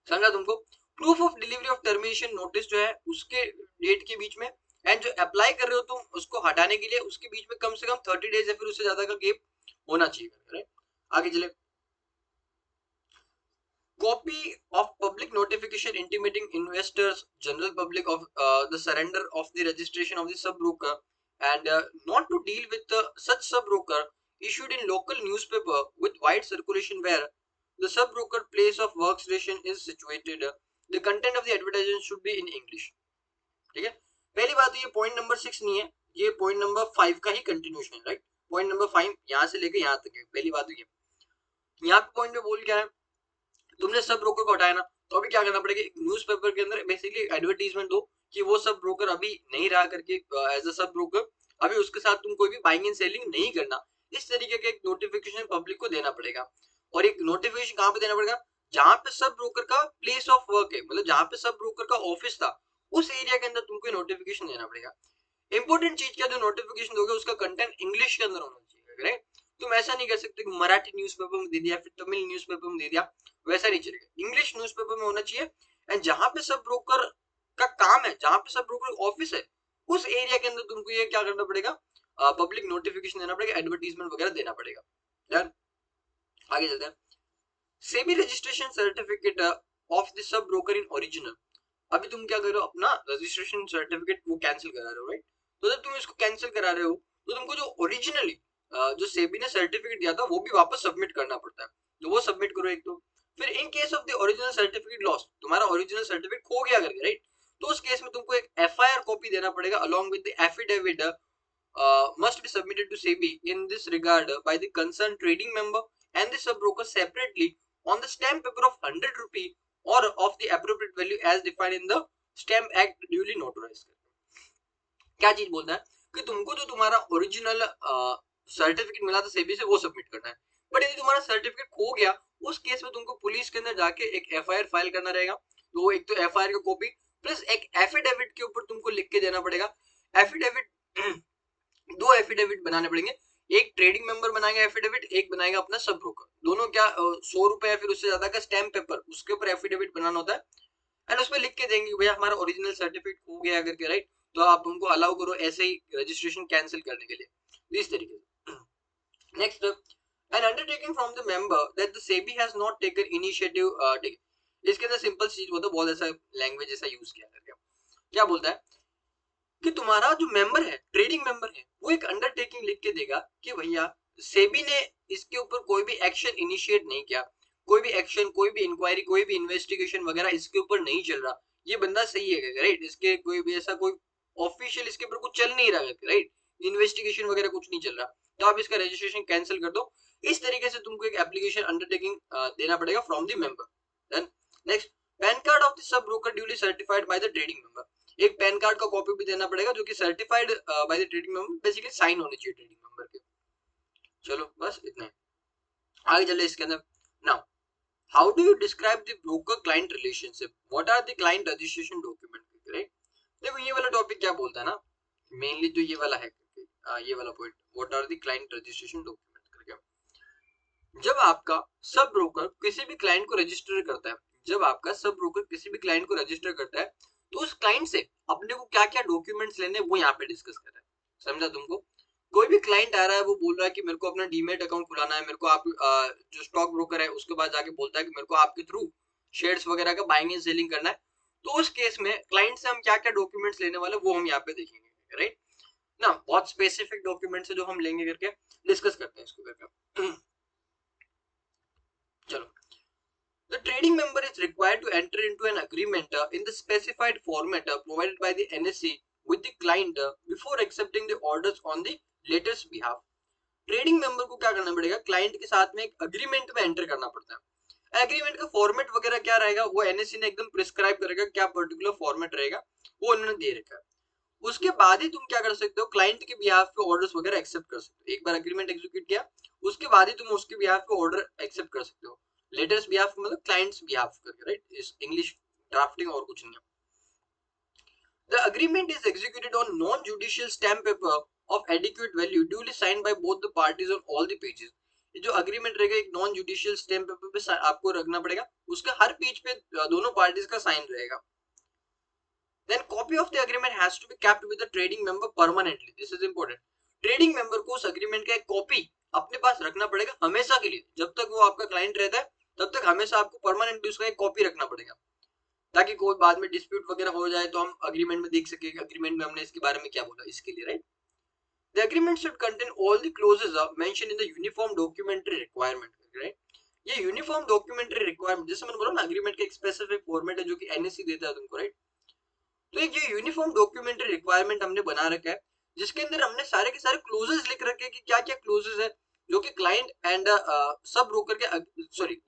समझा तुमको। Proof of delivery of termination notice जो है उसके डेट के बीच में, एंड जो अप्लाई कर रहे हो तुम उसको हटाने के लिए, उसके बीच में कम से कम 30 डेज या फिर उससे ज्यादा का गैप होना चाहिए, राइट। आगे चले, copy of public notification intimating investors general public of the surrender of the registration of the sub broker, and not to deal with such sub broker issued in local newspaper with wide circulation where the sub broker place of workstation is situated, the content of the advertisement should be in English। ठीक है, पहली बात तो ये point number 6 नहीं है, ये point number 5 का ही कंटिन्यूशन है, राइट। पॉइंट नंबर 5 यहाँ से लेके यहाँ तक है। पहली बात तो ये, यहाँ पे पॉइंट में बोल क्या है, तुमने सब ब्रोकर को हटाया ना, तो अभी क्या करना पड़ेगा, न्यूज़पेपर के अंदर बेसिकली एडवर्टीजमेंट दो कि वो सब ब्रोकर अभी नहीं रहा करके, एज अ सब ब्रोकर अभी उसके साथ तुम कोई भी बाइंग एंड सेलिंग नहीं करना। इस तरीके का एक नोटिफिकेशन पब्लिक को देना पड़ेगा। और एक नोटिफिकेशन कहाँ पे देना पड़ेगा, जहां पे सब ब्रोकर का प्लेस ऑफ वर्क है, मतलब जहां पे सब ब्रोकर का ऑफिस था उस एरिया के अंदर तुमको नोटिफिकेशन देना पड़ेगा। इंपॉर्टेंट चीज क्या, जो नोटिफिकेशन दोगे उसका कंटेंट इंग्लिश के अंदर होना चाहिए, राइट। तुम ऐसा नहीं कर सकते कि मराठी न्यूज़पेपर में दे दिया, फिर तमिल न्यूज़पेपर में दे दिया, वैसा नहीं चलेगा। इंग्लिश न्यूज़पेपर में होना चाहिए। एंड जहां पे सब ब्रोकर का काम है, जहां पे सब ब्रोकर ऑफिस है, उस एरिया के अंदर तुमको ये क्या करना पड़ेगा, पब्लिक नोटिफिकेशन देना पड़ेगा, एडवर्टीजमेंट वगैरह देना पड़ेगा। डन। आगे चलते हैं। SEBI registration certificate of the sub broker in original. अभी तुम क्या कर रहे हो, अपना रजिस्ट्रेशन सर्टिफिकेट वो कैंसिल करा रहे हो, राइट। तो जब तुम इसको कैंसिल करा रहे हो तो तुमको जो ओरिजिनली जो सेबी ने सर्टिफिकेट दिया था वो भी वापस सबमिट करना पड़ता है। तो वो सबमिट करो एक तो। फिर इन case of the original certificate lost, तुम्हारा ओरिजिनल सर्टिफिकेट खो गया करके, राइट, तो उस केस में तुमको एक एफआईआर कॉपी देना पड़ेगा along with the affidavit must be submitted to SEBI in this regard by the concerned trading member and the sub-broker separately on the stamp paper of 100 rupee or of the appropriate value as defined in the Stamp Act duly notarized। क्या चीज बोलता है कि तुमको जो तुम्हारा original certificate मिला था सेबी से वो सबमिट करना है। बट यदि तुम्हारा सर्टिफिकेट खो गया, उस केस में तुमको पुलिस के अंदर जाके एक एफआईआर फाइल करना रहेगा। तो एक तो एफआईआर का कॉपी प्लस एक एफिडेविट के ऊपर तुमको लिख के देना पड़ेगा। एफिडेविट दो एफिडेविट बनाने पड़ेंगे, एक ट्रेडिंग मेंबर बनाएगा एफिडेविट, एक बनाएगा अपना सब ब्रोकर। दोनों क्या 100 रुपए या फिर उससे ज्यादा का स्टैम्प पेपर, उसके ऊपर एफिडेविट बनाना होता है। एंड उसमें लिख के देंगे भैया हमारा ओरिजिनल सर्टिफिकेट खो गया करके, राइट, तो आप उनको अलाउ करो ऐसे ही रजिस्ट्रेशन कैंसिल करने के लिए, इस तरीके से। Next, N undertaking from the member that the SEBI has not taken initiative. इसके अंदर सिंपल चीज होता है, बहुत ऐसा लैंग्वेज ऐसा यूज किया करके। क्या बोलता है कि तुम्हारा जो मेंबर है, ट्रेडिंग मेंबर है, वो एक अंडरटेकिंग लिख के देगा कि भैया सेबी ने इसके ऊपर कोई भी एक्शन इनिशिएट नहीं किया, कोई भी एक्शन, कोई भी इंक्वायरी, कोई भी इन्वेस्टिगेशन वगैरह इसके ऊपर नहीं चल रहा, ये बंदा सही है, राइट, इसके कोई भी ऐसा कोई ऑफिशियल इसके ऊपर कुछ चल नहीं रहा है, राइट, इन्वेस्टिगेशन वगैरह कुछ नहीं चल रहा, तो आप इसका रजिस्ट्रेशन कैंसिल कर दो। इस तरीके से तुमको एक एप्लीकेशन अंडरटेकिंग देना पड़ेगा from the member. Then next, PAN card of the sub broker duly certified by the trading member. एक पैन कार्ड का कॉपी भी देना पड़ेगा जो कि certified by the trading member, basically sign होनी चाहिए ट्रेडिंग मेंबर के। चलो बस इतना है, आगे चले इसके अंदर। Now how do you describe the broker client relationship, what are the client registration document, right. देखो ये वाला टॉपिक क्या बोलता है ना, मेनली तो ये वाला है, ये वाला point, what are the client registration document करके। जब आपका सब ब्रोकर किसी भी क्लाइंट को रजिस्टर करता है, जब आपका सब ब्रोकर किसी भी क्लाइंट को रजिस्टर करता है, तो उस क्लाइंट से अपने को क्या क्या डॉक्यूमेंट्स लेने वो यहाँ पे डिस्कस कर रहा है। समझा तुमको? कोई भी क्लाइंट आ रहा है, वो बोल रहा है कि मेरे को अपना डीमेट अकाउंट खुलाना है, मेरे को आप जो स्टॉक ब्रोकर है उसके बाद जाके बोलता है कि मेरे को आपके थ्रू शेयर्स वगैरह का बाइंग एंड सेलिंग करना है, तो उस केस में क्लाइंट से हम क्या क्या डॉक्यूमेंट्स लेने वाले वो हम यहाँ पे देखेंगे, राइट ना। बहुत स्पेसिफिक डॉक्यूमेंट्स है जो हम लेंगे करके डिस्कस करते हैं इसको करके। चलो, the trading member is required to enter into an agreement in the specified format provided by the NSE with the client before accepting the orders on the latter's behalf। Trading member को क्या करना पड़ेगा, client के साथ में एक agreement में enter करना पड़ता है। एग्रीमेंट का फॉर्मेट वगैरह क्या रहेगा वो एनएससी ने एकदम प्रिस्क्राइब करेगा, क्या पर्टिकुलर फॉर्मेट रहेगा वो उन्होंने दे रखा है। उसके बाद ही तुम क्या कर सकते हो, क्लाइंट के बिहाफ पे ऑर्डर्स वगैरह एक्सेप्ट कर सकते हो। एक बार एग्रीमेंट एग्जीक्यूट किया उसके बाद ही तुम उसके बिहाफ पे ऑर्डर एक्सेप्ट कर सकते हो। लेटेस्ट बिहाफ मतलब क्लाइंट्स बिहाफ करके, राइट, इस इंग्लिश ड्राफ्टिंग और कुछ नहीं। The agreement is executed on non-judicial stamp paper of adequate value duly signed by both the parties on all the pages। ये जो अग्रीमेंट रहेगा एक नॉन जुडिशियल स्टैम्प पेपर पे आपको रखना पड़ेगा, उसका हर पेज पे दोनों पार्टीज का साइन रहेगा। Then copy of the agreement has to be kept with the trading member permanently। This is important। Trading member को उस अग्रीमेंट का एक कॉपी अपने पास रखना पड़ेगा हमेशा के लिए, जब तक वो आपका क्लाइंट रहता है तब तक हमेशा आपको परमानेंटली उसका एक कॉपी रखना पड़ेगा, ताकि कोई बाद में डिस्प्यूट वगैरह हो जाए तो हम अग्रीमेंट में देख सके अग्रीमेंट में हमने इसके बारे में क्या बोला, इसके लिए, right. The agreement should contain all the clauses mentioned in the uniform documentary requirement, right. ये यूनिफॉर्म डॉक्यूमेंट्री रिक्वायरमेंट जैसे मैंने बोला ना, अग्रीमेंट का एक स्पेसिफिक फॉर्मेट है जो कि एनएससी देता है तुमको, राइट। तो एक ये यूनिफॉर्म डॉक्यूमेंट्री रिक्वायरमेंट हमने बना रखा है जिसके अंदर हमने सारे के सारे क्लोजेस लिख रखे हैं कि क्या क्या क्लोजेस है, जो कि क्लाइंट एंड सब ब्रोकर के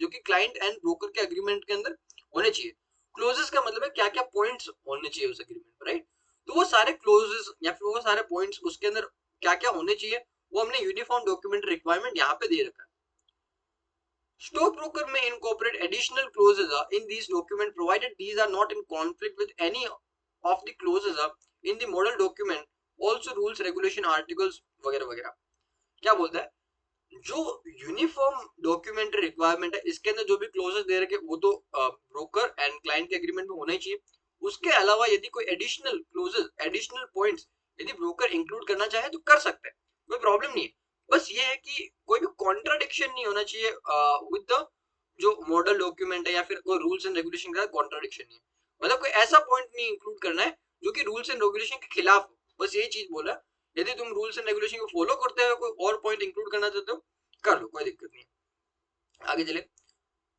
जो कि क्लाइंट एंड ब्रोकर के अग्रीमेंट के अंदर होने चाहिए। क्लोजेस का मतलब है क्या क्या पॉइंट्स होने चाहिए उस एग्रीमेंट में, राइट। तो वो सारे क्लोजेस या फिर वो सारे पॉइंट्स उसके अंदर क्या क्या होने चाहिए वो हमने यूनिफॉर्म डॉक्यूमेंट रिक्वायरमेंट यहाँ पे दे रखा है। Stockbroker may incorporate additional clauses in these documents provided these are not in conflict with any of the clauses in the model document, also rules, regulation, articles वगैरह वगैरह। क्या बोलता है जो यूनिफॉर्म डॉक्यूमेंट्री रिक्वायरमेंट है इसके अंदर जो भी क्लोजेस दे रखे वो तो ब्रोकर एंड क्लाइंट के एग्रीमेंट में होना ही चाहिए। उसके अलावा यदि कोई एडिशनल क्लोजेस एडिशनल पॉइंट्स यदि ब्रोकर इंक्लूड करना चाहे तो कर सकते हैं, कोई प्रॉब्लम नहीं है। बस ये है कि कोई भी कॉन्ट्राडिक्शन नहीं होना चाहिए विद द जो मॉडल डॉक्यूमेंट है या फिर कोई रूल्स एंड रेगुलेशन का कॉन्ट्राडिक्शन नहीं है। मतलब कोई ऐसा पॉइंट नहीं इंक्लूड करना है जो कि रूल्स एंड रेगुलेशन के खिलाफ हो, बस ये चीज बोला। यदि तुम रूल्स एंड रेगुलेशन को फॉलो करते हो कोई और पॉइंट इंक्लूड करना चाहते हो कर लो, कोई दिक्कत नहीं है। आगे चले।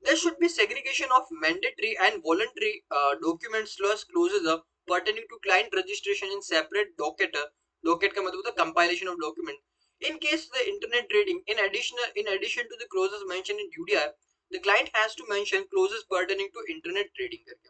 There should be segregation of mandatory and voluntary documents plus clauses pertaining to client registration in separate docket। docket का मतलब होता है compilation of document. In case the internet trading, in addition to the clauses mentioned in UDR, the client has to mention clauses pertaining to internet trading करके।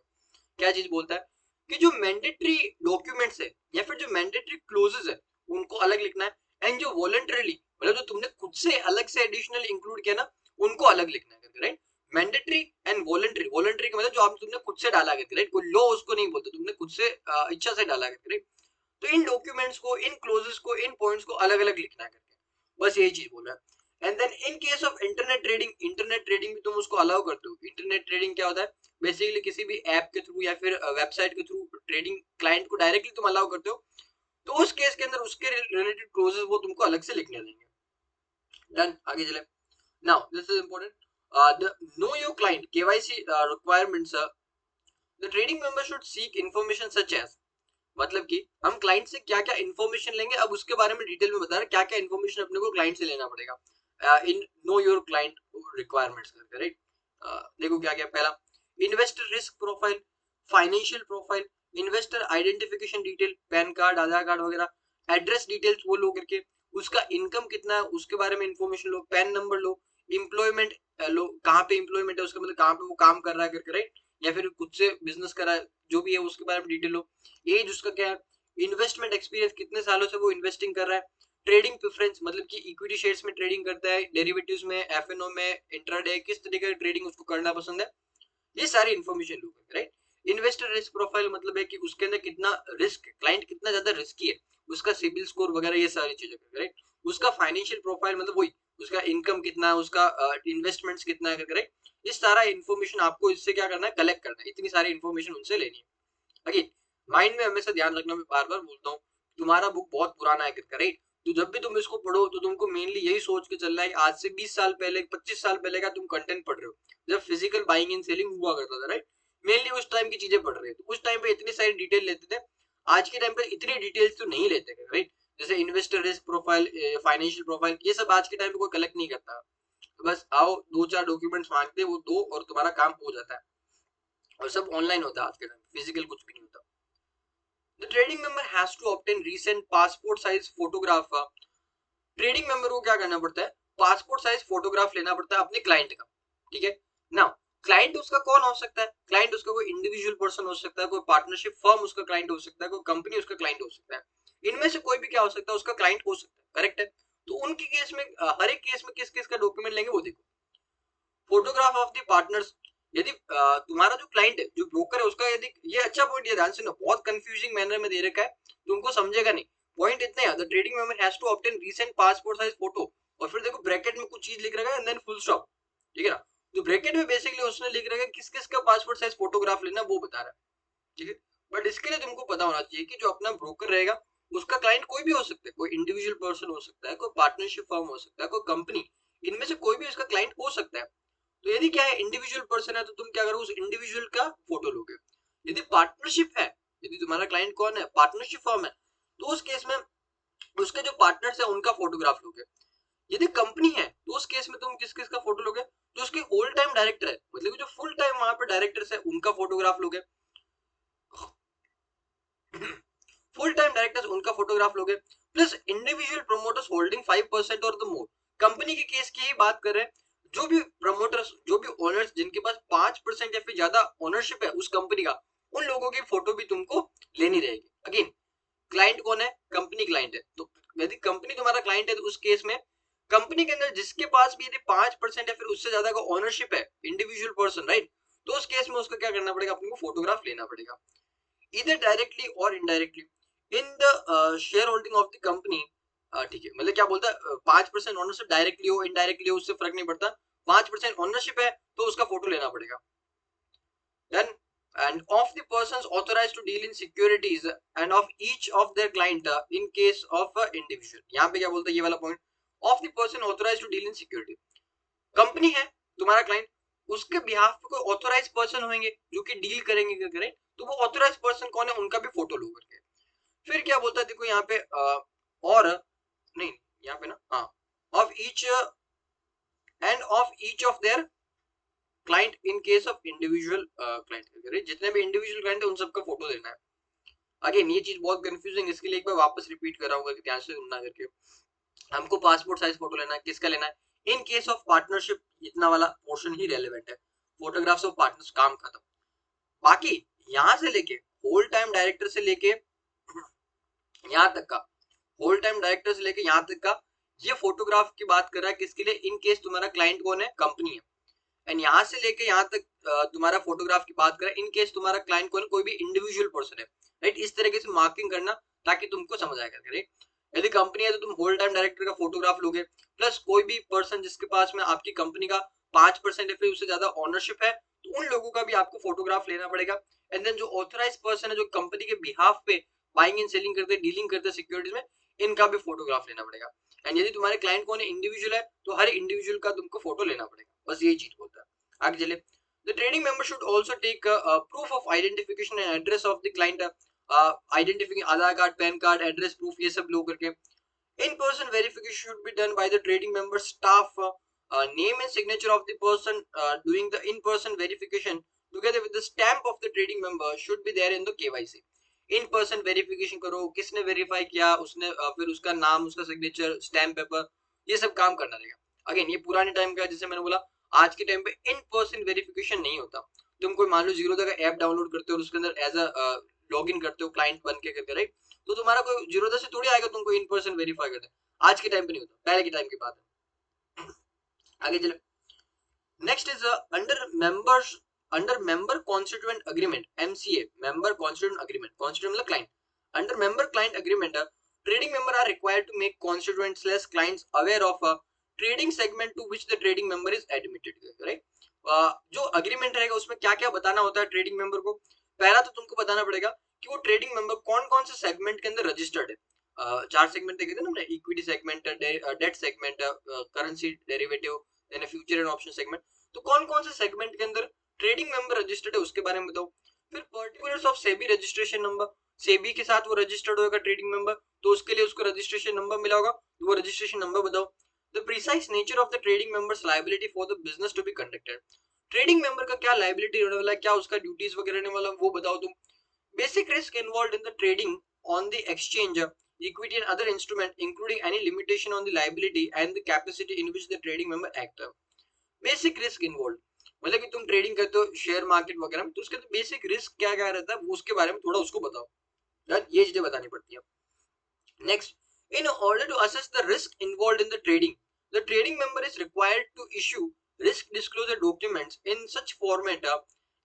क्या चीज बोलता है कि जो मैंडेटरी डॉक्यूमेंट्स है या फिर जो मैंडेटरी क्लोजेस है उनको अलग लिखना है एंड जो वॉलंटरीली मतलब जो तुमने खुद से अलग से एडिशनल इंक्लूड किया ना उनको अलग लिखना है, right. Mandatory and voluntary, voluntary का मतलब जो आप तुमने खुद से डाला करके, राइट। कोई लॉ उसको नहीं बोलते, तुमने खुद से इच्छा से डाला करके, राइट। तो इन डॉक्यूमेंट्स को, इन क्लोजेस को, इन पॉइंट्स को अलग अलग लिखना है करके, बस यही चीज बोल रहा है। And then in case of internet trading, internet trading भी तुम उसको अलाउ करते हो। इंटरनेट ट्रेडिंग क्या होता है, बेसिकली किसी भी ऐप के थ्रू या फिर वेबसाइट के थ्रू ट्रेडिंग क्लाइंट को डायरेक्टली तुम अलाउ करते हो, तो उस केस के अंदर उसके रिलेटेड क्लोजेस वो तुमको अलग से लिखने देंगे। डन, आगे चले। Now this is important, the know your client KYC requirements. The trading member should seek information such as, मतलब कि हम क्लाइंट से क्या क्या इन्फॉर्मेशन लेंगे अब उसके बारे में डिटेल में बता रहे क्या क्या इन्फॉर्मेशन अपने को क्लाइंट से लेना पड़ेगा in know your client requirements करके, राइट। देखो क्या क्या। पहला, investor risk profile, financial profile, investor identification detail, PAN card, Aadhaar card वगैरह, एड्रेस डिटेल्स वो लो करके, उसका इनकम कितना है उसके बारे में इंफॉर्मेशन लो, पैन नंबर लो, एम्प्लॉयमेंट लो, कहाँ पे एम्प्लॉयमेंट है उसका मतलब कहाँ पे वो काम कर रहा है करके, राइट, या फिर खुद से बिजनेस कर रहा है, जो भी है उसके बारे में डिटेल लो। एज उसका क्या है, इन्वेस्टमेंट एक्सपीरियंस कितने सालों से वो इन्वेस्टिंग कर रहा है, ट्रेडिंग प्रेफरेंस मतलब कि इक्विटी शेयर्स में ट्रेडिंग करता है, डेरिवेटिव्स में, एफएनओ में, इंट्राडे, किस तरीके का ट्रेडिंग उसको करना पसंद है, ये सारी इन्फॉर्मेशन लो, राइट। इन्वेस्टर रिस्क प्रोफाइल मतलब है कि उसके अंदर कितना रिस्क, क्लाइंट कितना ज्यादा रिस्की है, उसका सिबिल स्कोर वगैरह ये सारी चीजें, राइट। उसका फाइनेंशियल प्रोफाइल मतलब वही उसका इनकम कितना है, उसका इन्वेस्टमेंट्स कितना है, राइट। इस सारा इन्फॉर्मेशन आपको इससे क्या करना है, कलेक्ट करना है, इतनी सारी इन्फॉर्मेशन उनसे लेनी है। अगेन माइंड में हमेशा ध्यान रखना, मैं बार बार बोलता हूँ, तुम्हारा बुक बहुत पुराना है, राइट। तो जब भी तुम इसको पढ़ो तो तुमको मेनली यही सोच के चलना है कि आज से 20 साल पहले, 25 साल पहले का तुम कंटेंट पढ़ रहे हो, जब फिजिकल बाइंग एंड सेलिंग हुआ करता था, राइट। मेनली उस टाइम की चीजें पढ़ रहे हैं, तो उस टाइम पे इतनी सारी डिटेल लेते थे, आज के टाइम पे इतनी डिटेल्स तो नहीं लेते, राइट। जैसे investor risk profile, financial profile, ये सब आज के टाइम पे कोई कलेक्ट नहीं करता। तो बस आओ, दो चार डॉक्यूमेंट्स मांगते हैं, वो दो और तुम्हारा काम हो जाता है, और सब ऑनलाइन होता है आज के टाइम, फिजिकल कुछ भी नहीं होता। The trading member has to obtain recent passport size photograph। Trading member को क्या करना पड़ता है, पासपोर्ट साइज फोटोग्राफ लेना पड़ता है अपने क्लाइंट का, ठीक है ना। क्लाइंट उसका कौन हो सकता है, क्लाइंट उसका कोई इंडिविजुअल पर्सन हो सकता है, कोई पार्टनरशिप फर्म उसका क्लाइंट हो सकता है, कोई कंपनी उसका क्लाइंट हो सकता है, इनमें से कोई भी क्या हो सकता है, उसका क्लाइंट हो सकता है, करेक्ट है। तो उनके केस में हर एक केस में किस किस का डॉक्यूमेंट लेंगे वो देखो। फोटोग्राफ ऑफ द पार्टनर्स, यदि तुम्हारा जो क्लाइंट है, जो ब्रोकर है, उसका यदि, ये अच्छा पॉइंट है, ध्यान से ना, बहुत कंफ्यूजिंग मैनर में दे रखा है, तुमको समझेगा नहीं। पॉइंट इतना है, the trading member has to obtain recent passport size photo, और फिर देखो ब्रैकेट में कुछ चीज लिख रखा है एंड देन फुल स्टॉप, ठीक है ना। तो ब्रैकेट में बेसिकली उसने लिख रखा है किस किस का पासपोर्ट साइज फोटोग्राफ लेना वो बता रहा है, ठीक है। बट इसके लिए तुमको पता होना चाहिए कि जो अपना ब्रोकर रहेगा उसका क्लाइंट कोई भी हो सकता है, कोई इंडिविजुअल पर्सन हो सकता है, कोई पार्टनरशिप फर्म हो सकता है, कोई कंपनी, इनमें से कोई भी उसका क्लाइंट हो सकता है। तो यदि क्या है, इंडिविजुअल पर्सन है तो तुम क्या करो, उस इंडिविजुअल का फोटो लोगे। यदि पार्टनरशिप है, यदि तुम्हारा क्लाइंट कौन है, पार्टनरशिप फर्म है, तो उस केस में उसके जो पार्टनर्स है उनका फोटोग्राफ लोगे। यदि कंपनी है तो उस केस में तुम किस किस का फोटो लोगे, जो उसके होल टाइम डायरेक्टर है, मतलब जो फुल टाइम वहां पे डायरेक्टर्स है उनका फोटोग्राफ लोगे। फुल टाइम डायरेक्टर्स उनका फोटोग्राफ लोगे, प्लस इंडिविजुअल प्रोमोटर्स होल्डिंग 5% और द मोर, कंपनी के केस की ही बात कर रहे हैं, जो भी प्रमोटर्स, जो भी ओनर्स जिनके पास 5% या फिर ज्यादा ओनरशिप है उस कंपनी का, उन लोगों की फोटो भी तुमको लेनी रहेगी। अगेन क्लाइंट कौन है? कंपनी क्लाइंट है। तो यदि कंपनी तुम्हारा क्लाइंट है तो उस केस में कंपनी के अंदर जिसके पास भी यदि 5% या फिर उससे ज्यादा का ओनरशिप है, इंडिविजुअल पर्सन, राइट, तो उस केस में उसको क्या करना पड़ेगा? अपने को फोटोग्राफ लेना पड़ेगा, इधर डायरेक्टली और indirectly in the share holding of the company. ठीक है, मतलब क्या बोलता है, 5% ओनरशिप डायरेक्टली हो इनडायरेक्टली हो उससे फर्क नहीं पड़ता, 5% ओनरशिप है तो उसका फोटो लेना पड़ेगा। Then and of the persons authorized to deal in securities and of each of their client in case of individual। यहाँ पे क्या बोलता है ये वाला point, of the person authorized to deal in security, company है तुम्हारा क्लाइंट, उसके बिहाफ पे कोई ऑथोराइज पर्सन होंगे जो कि डील करेंगे करके, राइट, तो वो ऑथोराइज पर्सन कौन है उनका भी फोटो लो करके। फिर क्या बोलता है देखो यहाँ पे और नहीं, यहाँ पे ना, हाँ, of each end of each of their client in case of individual client, जितने भी इंडिविजुअल क्लाइंट है उन सबका फोटो लेना है। अगेन ये चीज बहुत कंफ्यूजिंग, इसके लिए एक बार वापस रिपीट कर रहा हूँ, ध्यान से सुनना करके। हमको पासपोर्ट साइज फोटो लेना है, किसका लेना है? इन केस ऑफ पार्टनरशिप, इतना वाला पोर्शन ही रेलेवेंट है, फोटोग्राफ्स ऑफ पार्टनर्स, काम खत्म। बाकी यहाँ से लेके होल टाइम डायरेक्टर से लेके यहाँ तक का, होल टाइम डायरेक्टर से लेके यहाँ तक का, ये फोटोग्राफ की बात कर रहा है किसके लिए? इन केस तुम्हारा क्लाइंट कौन है? कंपनी है। एंड यहाँ से लेके यहाँ तक तुम्हारा फोटोग्राफ की बात करें इन केस तुम्हारा क्लाइंट कौन? कोई भी इंडिविजुअल पर्सन है, राइट, इस तरीके से मार्किंग करना ताकि तुमको समझ आएगा, राइट। यदि कंपनी है तो तुम होल टाइम डायरेक्टर का फोटोग्राफ लोगे, प्लस कोई भी पर्सन जिसके पास में आपकी कंपनी का 5% या फिर उससे ज्यादा ओनरशिप है तो उन लोगों का भी आपको फोटोग्राफ लेना पड़ेगा। एंड देन जो ऑथराइज पर्सन है जो कंपनी के बिहाफ पे बाइंग एंड सेलिंग करते, डीलिंग करते सिक्योरिटीज में, इनका भी फोटोग्राफ लेना पड़ेगा। एंड यदि तुम्हारे क्लाइंट कौन है? इंडिविजुअल है, तो हर इंडिविजुअल का तुमको फोटो लेना पड़ेगा। बस यही चीज बोलता है। आगे चले, the trading member should also take proof of identification and address of the client, identifying Aadhaar card, pan card, address proof, ये सब लो करके। in person verification should be done by the trading member staff, name and signature of the person doing the in person verification together with the stamp of the trading member should be there in the KYC। In person verification करो, किसने verify किया उसने, फिर उसका नाम, उसका signature, stamp paper, ये सब काम करना रहेगा। अगेन ये पुराने टाइम का, जैसे मैंने बोला आज के टाइम पे इन पर्सन वेरिफिकेशन नहीं होता। तुम कोई मान लो जीरोधा का ऐप डाउनलोड करते हो और उसके अंदर एज अ लॉगिन करते हो क्लाइंट बन के करके, राइट, तो तुम्हारा कोई जीरोधा से थोड़ी आएगा तुमको इन पर्सन वेरीफाई करते। आज के टाइम पे नहीं होता, पहले के टाइम की बात है। आगे चले, next is under member constituent agreement, MCA, member constituent agreement, constituent मतलब client. Under member client agreement trading member are required to make constituents/clients aware of a trading segment to which the trading member is admitted, right? जो agreement रहेगा उसमें क्या क्या बताना होता है trading member को? पहला तो तुमको बताना पड़ेगा कि वो ट्रेडिंग मेंबर कौन कौन से सेगमेंट के अंदर रजिस्टर्ड है। 4 सेगमेंट देखे थे ना हमने, equity segment, debt segment, currency derivative, then future and option segment. तो कौन कौन से सेगमेंट के अंदर ट्रेडिंग मेंबर रजिस्टर्ड है उसके बारे में बताओ। फिर particulars of SEBI registration number, SEBI के साथ वो रजिस्टर्ड होगा ट्रेडिंग मेंबर, तो उसके लिए उसको रजिस्ट्रेशन नंबर मिला होगा, तो वो रजिस्ट्रेशन नंबर बताओ। The precise nature of the trading member's liability for the business to be conducted, trading member का क्या लायबिलिटी होने वाला है, क्या उसका ड्यूटीज वगैरह रहने वाला, वो बताओ तुम। Basic risk involved in the trading on the exchange, equity and other instrument including any limitation on the liability and the capacity in which the trading member act। Basic risk involve मतलब कि तुम trading करते हो share market वगैरह में, तो उसके basic risk क्या क्या रहता है वो उसके बारे में थोड़ा उसको बताओ यार, ये चीजें बतानी पड़ती है। Next, in order to assess the risk involved in the trading member is required to issue risk disclosure documents in such format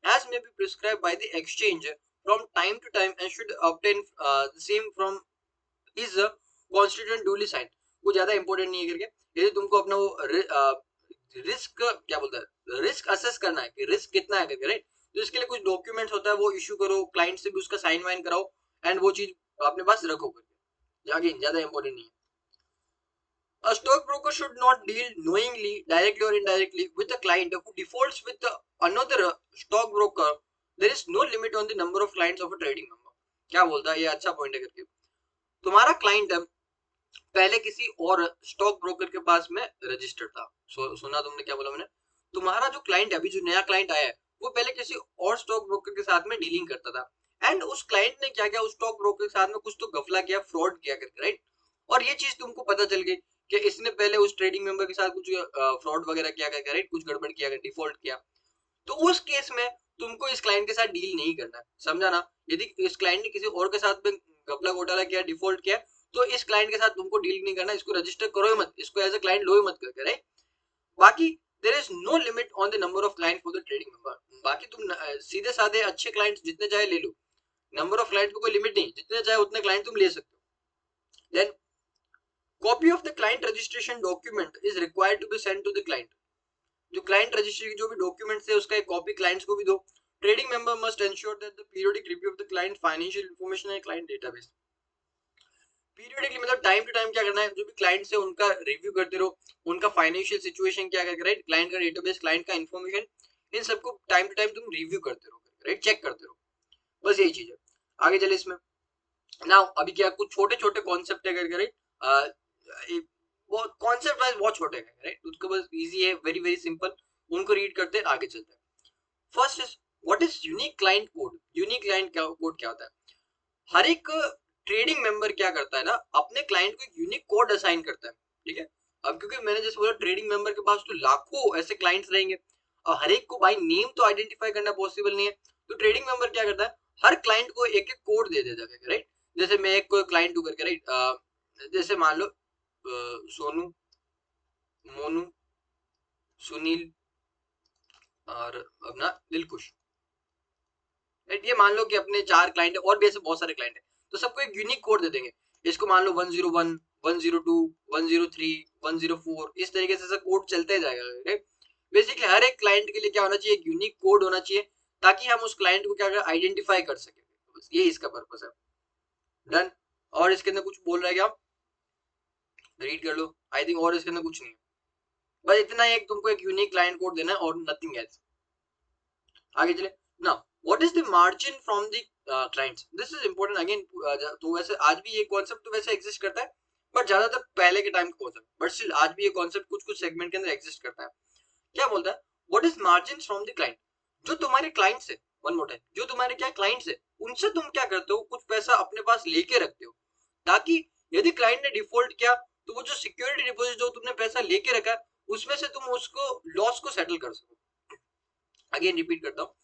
as may be prescribed by the exchange from time to time and should obtain the same from his constituent duly signed। वो ज्यादा important नहीं है करके, यदि तुमको अपना वो risk क्या बोलता है, रिस्क असेस करना है कि रिस्क कितना है करके, राइट, तो इसके लिए कुछ डॉक्यूमेंट्स होता है वो इशू करो, क्लाइंट से भी उसका साइन वाइन कराओ एंड वो चीज अपने पास रखो करके, अगेन ज्यादा इंपॉर्टेंट नहीं है। A stockbroker should not deal knowingly, directly or indirectly, with a client who defaults with another stockbroker. There is no limit on the number of clients of a trading member। क्या बोलता है ये, अच्छा point है करके। तुम्हारा client पहले किसी और स्टॉक ब्रोकर के पास में रजिस्टर्ड था, सुना तुमने क्या बोला मैंने? तुम्हारा जो क्लाइंट है, अभी जो नया क्लाइंट आया है, वो पहले किसी और स्टॉक ब्रोकर के साथ में डीलिंग करता था, एंड उस क्लाइंट ने क्या किया, उस स्टॉक ब्रोकर के साथ में कुछ तो गफला किया, फ्रॉड किया करके, राइट, और ये चीज तुमको पता चल गई कि इसने पहले उस ट्रेडिंग मेंबर के साथ कुछ फ्रॉड वगैरह किया गया, राइट, कुछ गड़बड़ किया गया, डिफॉल्ट किया, तो उस केस में तुमको इस क्लाइंट के साथ डील नहीं करना है, समझा ना। यदि इस क्लाइंट ने किसी और के साथ में घपला घोटाला किया, डिफॉल्ट किया, तो इस क्लाइंट के साथ तुमको डील नहीं करना, इसको रजिस्टर करो ही मत, इसको एज अ क्लाइंट लो ही मत करके, राइट। बाकी there is no limit on the number of client for the trading member. बाकी तुम सीधे साधे अच्छे क्लाइंट्स जितने चाहे ले लो, नंबर ऑफ क्लाइंट पे कोई लिमिट नहीं, जितने चाहे उतने क्लाइंट तुम ले सकते हो। Then copy of the client registration document is required to be send to the client. जो क्लाइंट रजिस्ट्री की जो भी डॉक्यूमेंट्स है उसका एक कॉपी क्लाइंट्स को भी दो। Trading member must ensure that the periodic review of the client financial information and client database. Periodically मतलब टाइम टू टाइम क्या करना है, जो भी क्लाइंट्स है उनका रिव्यू करते रहो, उनका फाइनेंशियल सिचुएशन क्या है, राइट, क्लाइंट का डेटाबेस, क्लाइंट का इंफॉर्मेशन, इन सबको टाइम टू टाइम तुम रिव्यू करते रहो, राइट, चेक करते रहो, बस यही चीज है। आगे चले इसमें नाउ, अभी क्या कुछ छोटे छोटे कॉन्सेप्ट है करके, राइट, वो कॉन्सेप्ट वाइज बहुत छोटे हैं, राइट, उसको बस इजी है, वेरी वेरी सिंपल, उनको रीड करते हैं, आगे चलते हैं। First is what is unique client code. Unique client code क्या होता है? हर एक ट्रेडिंग मेंबर क्या करता है ना, अपने क्लाइंट को एक यूनिक कोड असाइन करता है, ठीक है। अब क्योंकि मैंने जैसे बोला ट्रेडिंग मेंबर के पास तो लाखों ऐसे क्लाइंट्स रहेंगे, और हर एक को बाय नेम तो आइडेंटिफाई करना पॉसिबल नहीं है, तो ट्रेडिंग मेंबर क्या करता है, हर क्लाइंट को एक एक कोड दे देता है, राइट। जैसे मैं एक क्लाइंट हूँ करके, राइट, जैसे मान लो सोनू, मोनू, सुनील और अपना दिलकुश, राइट, ये मान लो कि अपने 4 क्लाइंट है, और भी ऐसे बहुत सारे क्लाइंट है, तो सबको एक यूनिक कोड दे देंगे। इसको मान लो 101, 102, 103, 104, इस तरीके से कोड चलते जाएगा, राइट। बेसिकली हर एक क्लाइंट के लिए क्या होना चाहिए, एक यूनिक कोड होना चाहिए, ताकि हम उस क्लाइंट को क्या आइडेंटिफाई कर सके, बस ये इसका पर्पस है। डन। और इसके अंदर कुछ बोल रहा है क्या, रीड कर लो। आई थिंक और इसके अंदर कुछ नहीं है, बस इतना ही, एक तुमको एक यूनिक क्लाइंट कोड देना है और नथिंग एल्स। आगे चले ना, what is the margin from the clients, this is important again. तो वैसे आज भी ये कॉन्सेप्ट तो वैसे एग्जिस्ट करता है, बट ज्यादातर पहले के टाइम का कॉन्सेप्ट, बट स्टिल आज भी ये कॉन्सेप्ट कुछ कुछ सेगमेंट के अंदर एग्जिस्ट करता है। क्या बोलता है, what is margin from the client. जो तुम्हारे क्लाइंट्स है, वन मोर टाइम, जो तुम्हारे क्या क्लाइंट्स है, उनसे तुम क्या करते हो, कुछ पैसा अपने पास लेके रखते हो, ताकि यदि क्लाइंट ने डिफॉल्ट किया तो वो जो सिक्योरिटी डिपॉजिट जो तुमने पैसा लेके रखा है, उसमें से तुम उसको लॉस को सेटल कर सको। अगेन रिपीट करता हूँ,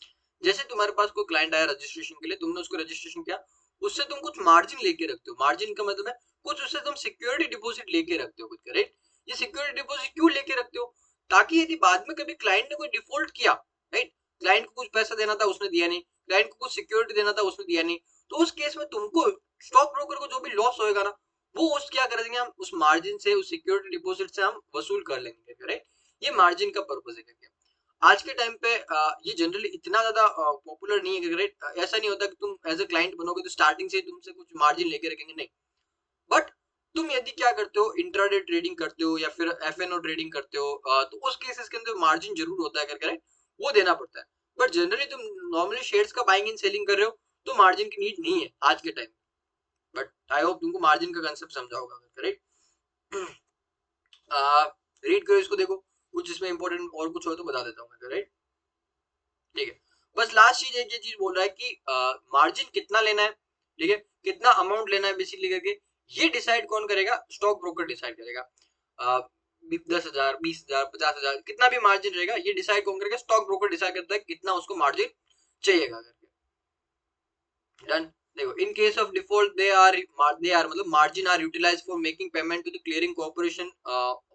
जैसे तुम्हारे पास कोई क्लाइंट आया रजिस्ट्रेशन के लिए, तुमने उसको रजिस्ट्रेशन किया, उससे तुम कुछ मार्जिन लेके रखते हो। मार्जिन का मतलब है कुछ उससे तुम सिक्योरिटी डिपॉजिट लेके रखते हो खुद का, राइट। ये सिक्योरिटी डिपॉजिट क्यों लेके रखते हो, ताकि यदि बाद में कभी क्लाइंट ने कोई डिफॉल्ट किया, राइट, क्लाइंट को कुछ पैसा देना था उसने दिया नहीं, क्लाइंट को कुछ सिक्योरिटी देना था उसने दिया नहीं, तो उस केस में तुमको स्टॉक ब्रोकर को जो भी लॉस होएगा ना, वो उस क्या कर देंगे, हम उस मार्जिन से, उस सिक्योरिटी डिपॉजिट से हम वसूल कर लेंगे, राइट। ये मार्जिन का पर्पज है करके। आज के टाइम पे ये जनरली इतना ज्यादा पॉपुलर नहीं है, राइट। ऐसा नहीं होता कि तुम एज अ क्लाइंट बनोगे तो स्टार्टिंग से ही तुमसे कुछ मार्जिन लेके रखेंगे, नहीं। बट तुम यदि क्या करते हो, इंट्राडे ट्रेडिंग करते हो या फिर एफएनओ ट्रेडिंग करते हो, तो उस केसेस के अंदर मार्जिन जरूर होता है करके, राइट, वो देना पड़ता है। बट जनरली तुम नॉर्मली शेयर्स का बाइंग एंड सेलिंग कर रहे हो, तो मार्जिन की नीड नहीं है आज के टाइम। बट आई होप तुमको मार्जिन का कंसेप्ट समझा होगा, राइट। रीड करो इसको, देखो कुछ इसमें इंपॉर्टेंट और कुछ हो तो बता देता हूँ, राइट। ठीक है, बस लास्ट चीज एक ये चीज बोल रहा है कि मार्जिन कितना लेना है, ठीक है, कितना अमाउंट लेना है बेसिकली करके, ये डिसाइड कौन करेगा, स्टॉक ब्रोकर डिसाइड करेगा। 10,000, 20,000, 50,000, कितना भी मार्जिन रहेगा, ये डिसाइड कौन करेगा, स्टॉक ब्रोकर डिसाइड करता है कितना उसको मार्जिन चाहिएगा करके। डन। देखो, in case of default they are मतलब margin are utilized for making payment to the clearing corporation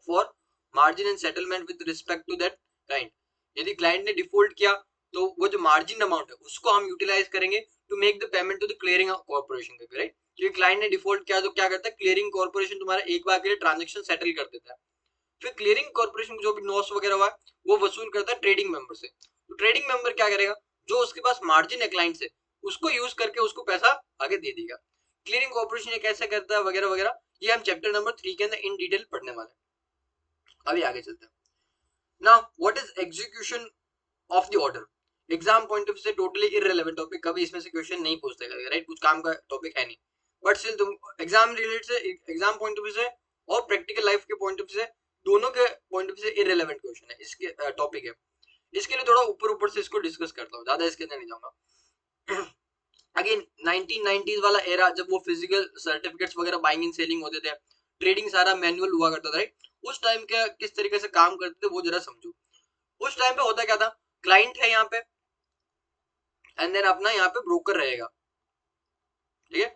for margin and settlement with respect to that client. यदि क्लाइंट ने डिफॉल्ट किया तो वो जो मार्जिन अमाउंट है उसको हम यूटिलाइज करेंगे to make the payment to the clearing corporation, right. क्योंकि क्लाइंट ने डिफॉल्ट किया तो क्या करता है, क्लियरिंग कॉर्पोरेशन तुम्हारा एक बार के लिए ट्रांजेक्शन सेटल कर देता है, फिर क्लियरिंग कॉर्पोरेशन को जो भी लॉस वगैरह हुआ वो वसूल करता है ट्रेडिंग मेंबर से। तो ट्रेडिंग मेंबर क्या करेगा, जो उसके पास मार्जिन है क्लाइंट से, उसको यूज करके उसको पैसा आगे दे देगा। क्लियरिंग कॉर्पोरेशन ये कैसे करता है वगैरह वगैरह, ये हम चैप्टर नंबर 3 के अंदर इन डिटेल पढ़ने वाले हैं। अभी आगे चलते हैं। Now what is execution of the order. Exam point of view से टोटली इररिलेवेंट टॉपिक, कभी इसमें से क्वेश्चन नहीं पूछते, राइट, कुछ काम का टॉपिक है नहीं, बट स्टिल तुम एग्जाम रिलेटेड से, एग्जाम पॉइंट ऑफ व्यू से और प्रैक्टिकल लाइफ के पॉइंट ऑफ व्यू से, दोनों के पॉइंट ऑफ व्यू से इररिलेवेंट क्वेश्चन है, इसके टॉपिक है। इसके लिए थोड़ा ऊपर ऊपर से इसको डिस्कस करता हूँ, ज्यादा इसके अंदर नहीं जाऊंगा। अगेन 1990s वाला एरा, जब वो फिजिकल सर्टिफिकेट्स वगैरह बाइंग एंड सेलिंग होते थे, ट्रेडिंग सारा मैनुअल हुआ करता था, राइट? उस टाइम का किस तरीके से काम करते थे वो जरा समझो। उस टाइम पे होता क्या था, क्लाइंट है यहाँ पे एंड देन अपना यहाँ पे ब्रोकर रहेगा, ठीक है?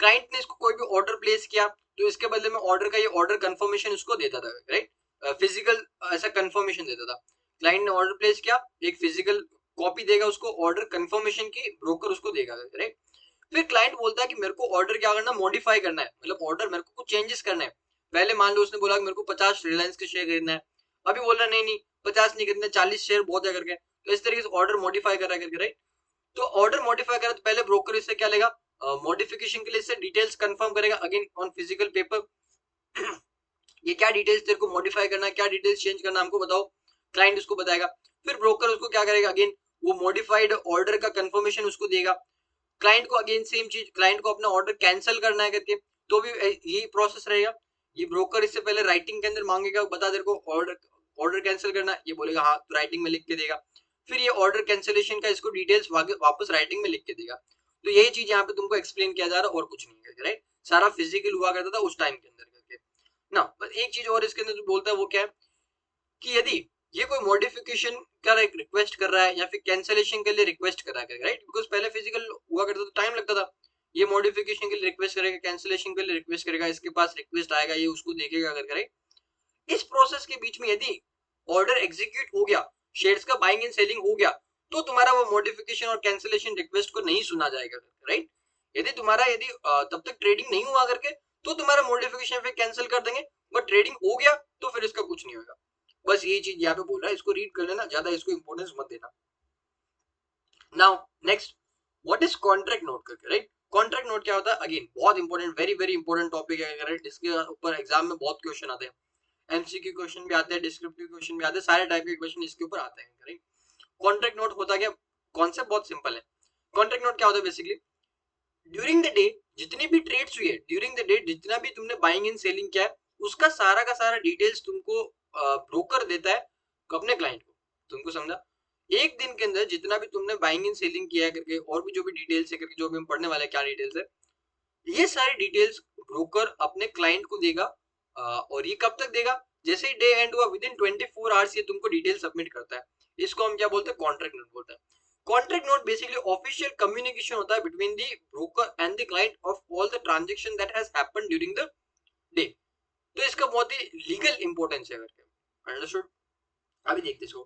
क्लाइंट ने इसको कोई भी ऑर्डर प्लेस किया तो इसके बदले में ऑर्डर का ये ऑर्डर कंफर्मेशन उसको देता था, राइट? फिजिकल ऐसा कंफर्मेशन देता था। क्लाइंट ने ऑर्डर प्लेस किया, एक फिजिकल कॉपी देगा उसको, ऑर्डर कंफर्मेशन की ब्रोकर उसको देगा, राइट? फिर क्लाइंट बोलता है कि मेरे को ऑर्डर क्या करना, मॉडिफाई करना है, मतलब ऑर्डर मेरे को कुछ चेंजेस करना है। पहले मान लो उसने बोला कि मेरे को 50 रिलायंस के शेयर खरीदना है, अभी बोल रहा नहीं नहीं 50 नहीं खरीदना, 40 शेयर बहुत है करके, तो इस तरीके से ऑर्डर मॉडिफाई कर रहा है करके, राइट? तो ऑर्डर मॉडिफाई करा तो पहले ब्रोकर इससे क्या लेगा, मॉडिफिकेशन के लिए इससे डिटेल्स कंफर्म करेगा अगेन ऑन फिजिकल पेपर। ये क्या डिटेल्स तेरे को मॉडिफाई करना है, क्या डिटेल्स चेंज करना है हमको बताओ, क्लाइंट उसको बताएगा। फिर ब्रोकर उसको क्या करेगा, अगेन वो मॉडिफाइड ऑर्डर का कंफर्मेशन उसको देगा। क्लाइंट को अगेन सेम चीज, क्लाइंट को अपना ऑर्डर कैंसिल करना है करके, तो भी यही प्रोसेस रहेगा। ये ब्रोकर इससे पहले राइटिंग के अंदर मांगेगा, बता तेरे को ऑर्डर ऑर्डर कैंसिल करना है, ये बोलेगा हाँ, तो राइटिंग में लिख के देगा। फिर ये ऑर्डर कैंसिलेशन का इसको डिटेल्स वापस राइटिंग में लिख के देगा। तो यही चीज यहाँ पे तुमको एक्सप्लेन किया जा रहा है और कुछ नहीं है, राइट? सारा फिजिकल हुआ करता था उस टाइम के अंदर करके ना। बस एक चीज और इसके अंदर जो बोलता है वो क्या है कि यदि ये कोई मॉडिफिकेशन का एक रिक्वेस्ट कर रहा है या फिर कैंसिलेशन के लिए रिक्वेस्ट कर रहा है, राइट? बिकॉज पहले फिजिकल हुआ करता तो टाइम लगता था, ये मॉडिफिकेशन के लिए रिक्वेस्ट करेगा, कैंसिलेशन के लिए रिक्वेस्ट करेगा, इसके पास रिक्वेस्ट आएगा, ये उसको देखेगा करके, राइट? इस प्रोसेस के बीच में यदि ऑर्डर एग्जीक्यूट हो गया, शेयर्स का बाइंग एंड सेलिंग हो गया, तो तुम्हारा वो मॉडिफिकेशन और कैंसिलेशन रिक्वेस्ट को नहीं सुना जाएगा, राइट? यदि तुम्हारा तब तक ट्रेडिंग नहीं हुआ करके तो तुम्हारा मॉडिफिकेशन फिर कैंसिल कर देंगे, बट ट्रेडिंग हो गया तो फिर इसका कुछ नहीं होगा। बस यही चीज यहाँ पे बोल रहा है, इसको रीड कर लेना, ज्यादा इसको इंपोर्टेंस मत देना। Now next, what is contract note करके, राइट? कॉन्ट्रैक्ट नोट क्या होता है, अगेन बहुत important, very very important topic है, राइट? इसके ऊपर एग्जाम में बहुत क्वेश्चन आते हैं, एमसीक्यू क्वेश्चन भी आते हैं, डिस्क्रिप्टिव क्वेश्चन भी आते हैं, सारे टाइप के क्वेश्चन इसके ऊपर आते हैं, राइट? कॉन्ट्रैक्ट नोट होता क्या, कॉन्सेप्ट बहुत सिंपल है। कॉन्ट्रैक्ट नोट क्या होता है बेसिकली, ड्यूरिंग द डे जितनी भी ट्रेड्स हुई है, ड्यूरिंग द डे जितना भी तुमने बाइंग एंड सेलिंग किया है, उसका सारा का सारा डिटेल्स तुमको ब्रोकर देता है अपने क्लाइंट को। तुमको समझा? एक दिन के अंदर जितना भी तुमने बाइंग एंड सेलिंग किया है करके, और भी जो भी डिटेल्स है करके, जो भी हम पढ़ने वाले हैं क्या डिटेल्स है, ये सारी डिटेल्स ब्रोकर अपने क्लाइंट को देगा। और ये कब तक देगा, जैसे ही डे एंड हुआ विद इन 24 आवर्स ये तुमको डिटेल सबमिट करता है। इसको हम क्या बोलते हैं, कॉन्ट्रैक्ट नोट बोलते हैं। Contract note basically official communication होता है between the broker and the client of all the transaction that has happened during the day. तो इसका बहुत ही लीगल इंपॉर्टेंस है करके, अंडरस्टूड? अभी देखते इसको।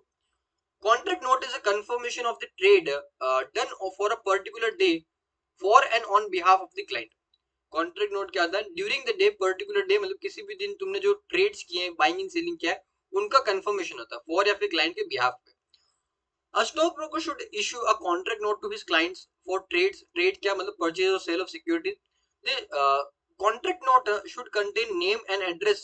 Contract note is a confirmation of the trade done for a particular day for and on behalf of the client. Contract note क्या आता है, during the day, particular day मतलब किसी भी दिन तुमने जो ट्रेड्स किए हैं, बाइंग एंड सेलिंग किया है, उनका कंफर्मेशन होता है फॉर या फिर क्लाइंट के बिहाफ पे। A stockbroker should issue a contract note to his clients for trades. Trade क्या मतलब purchase or sale of securities. The contract note should contain name and address,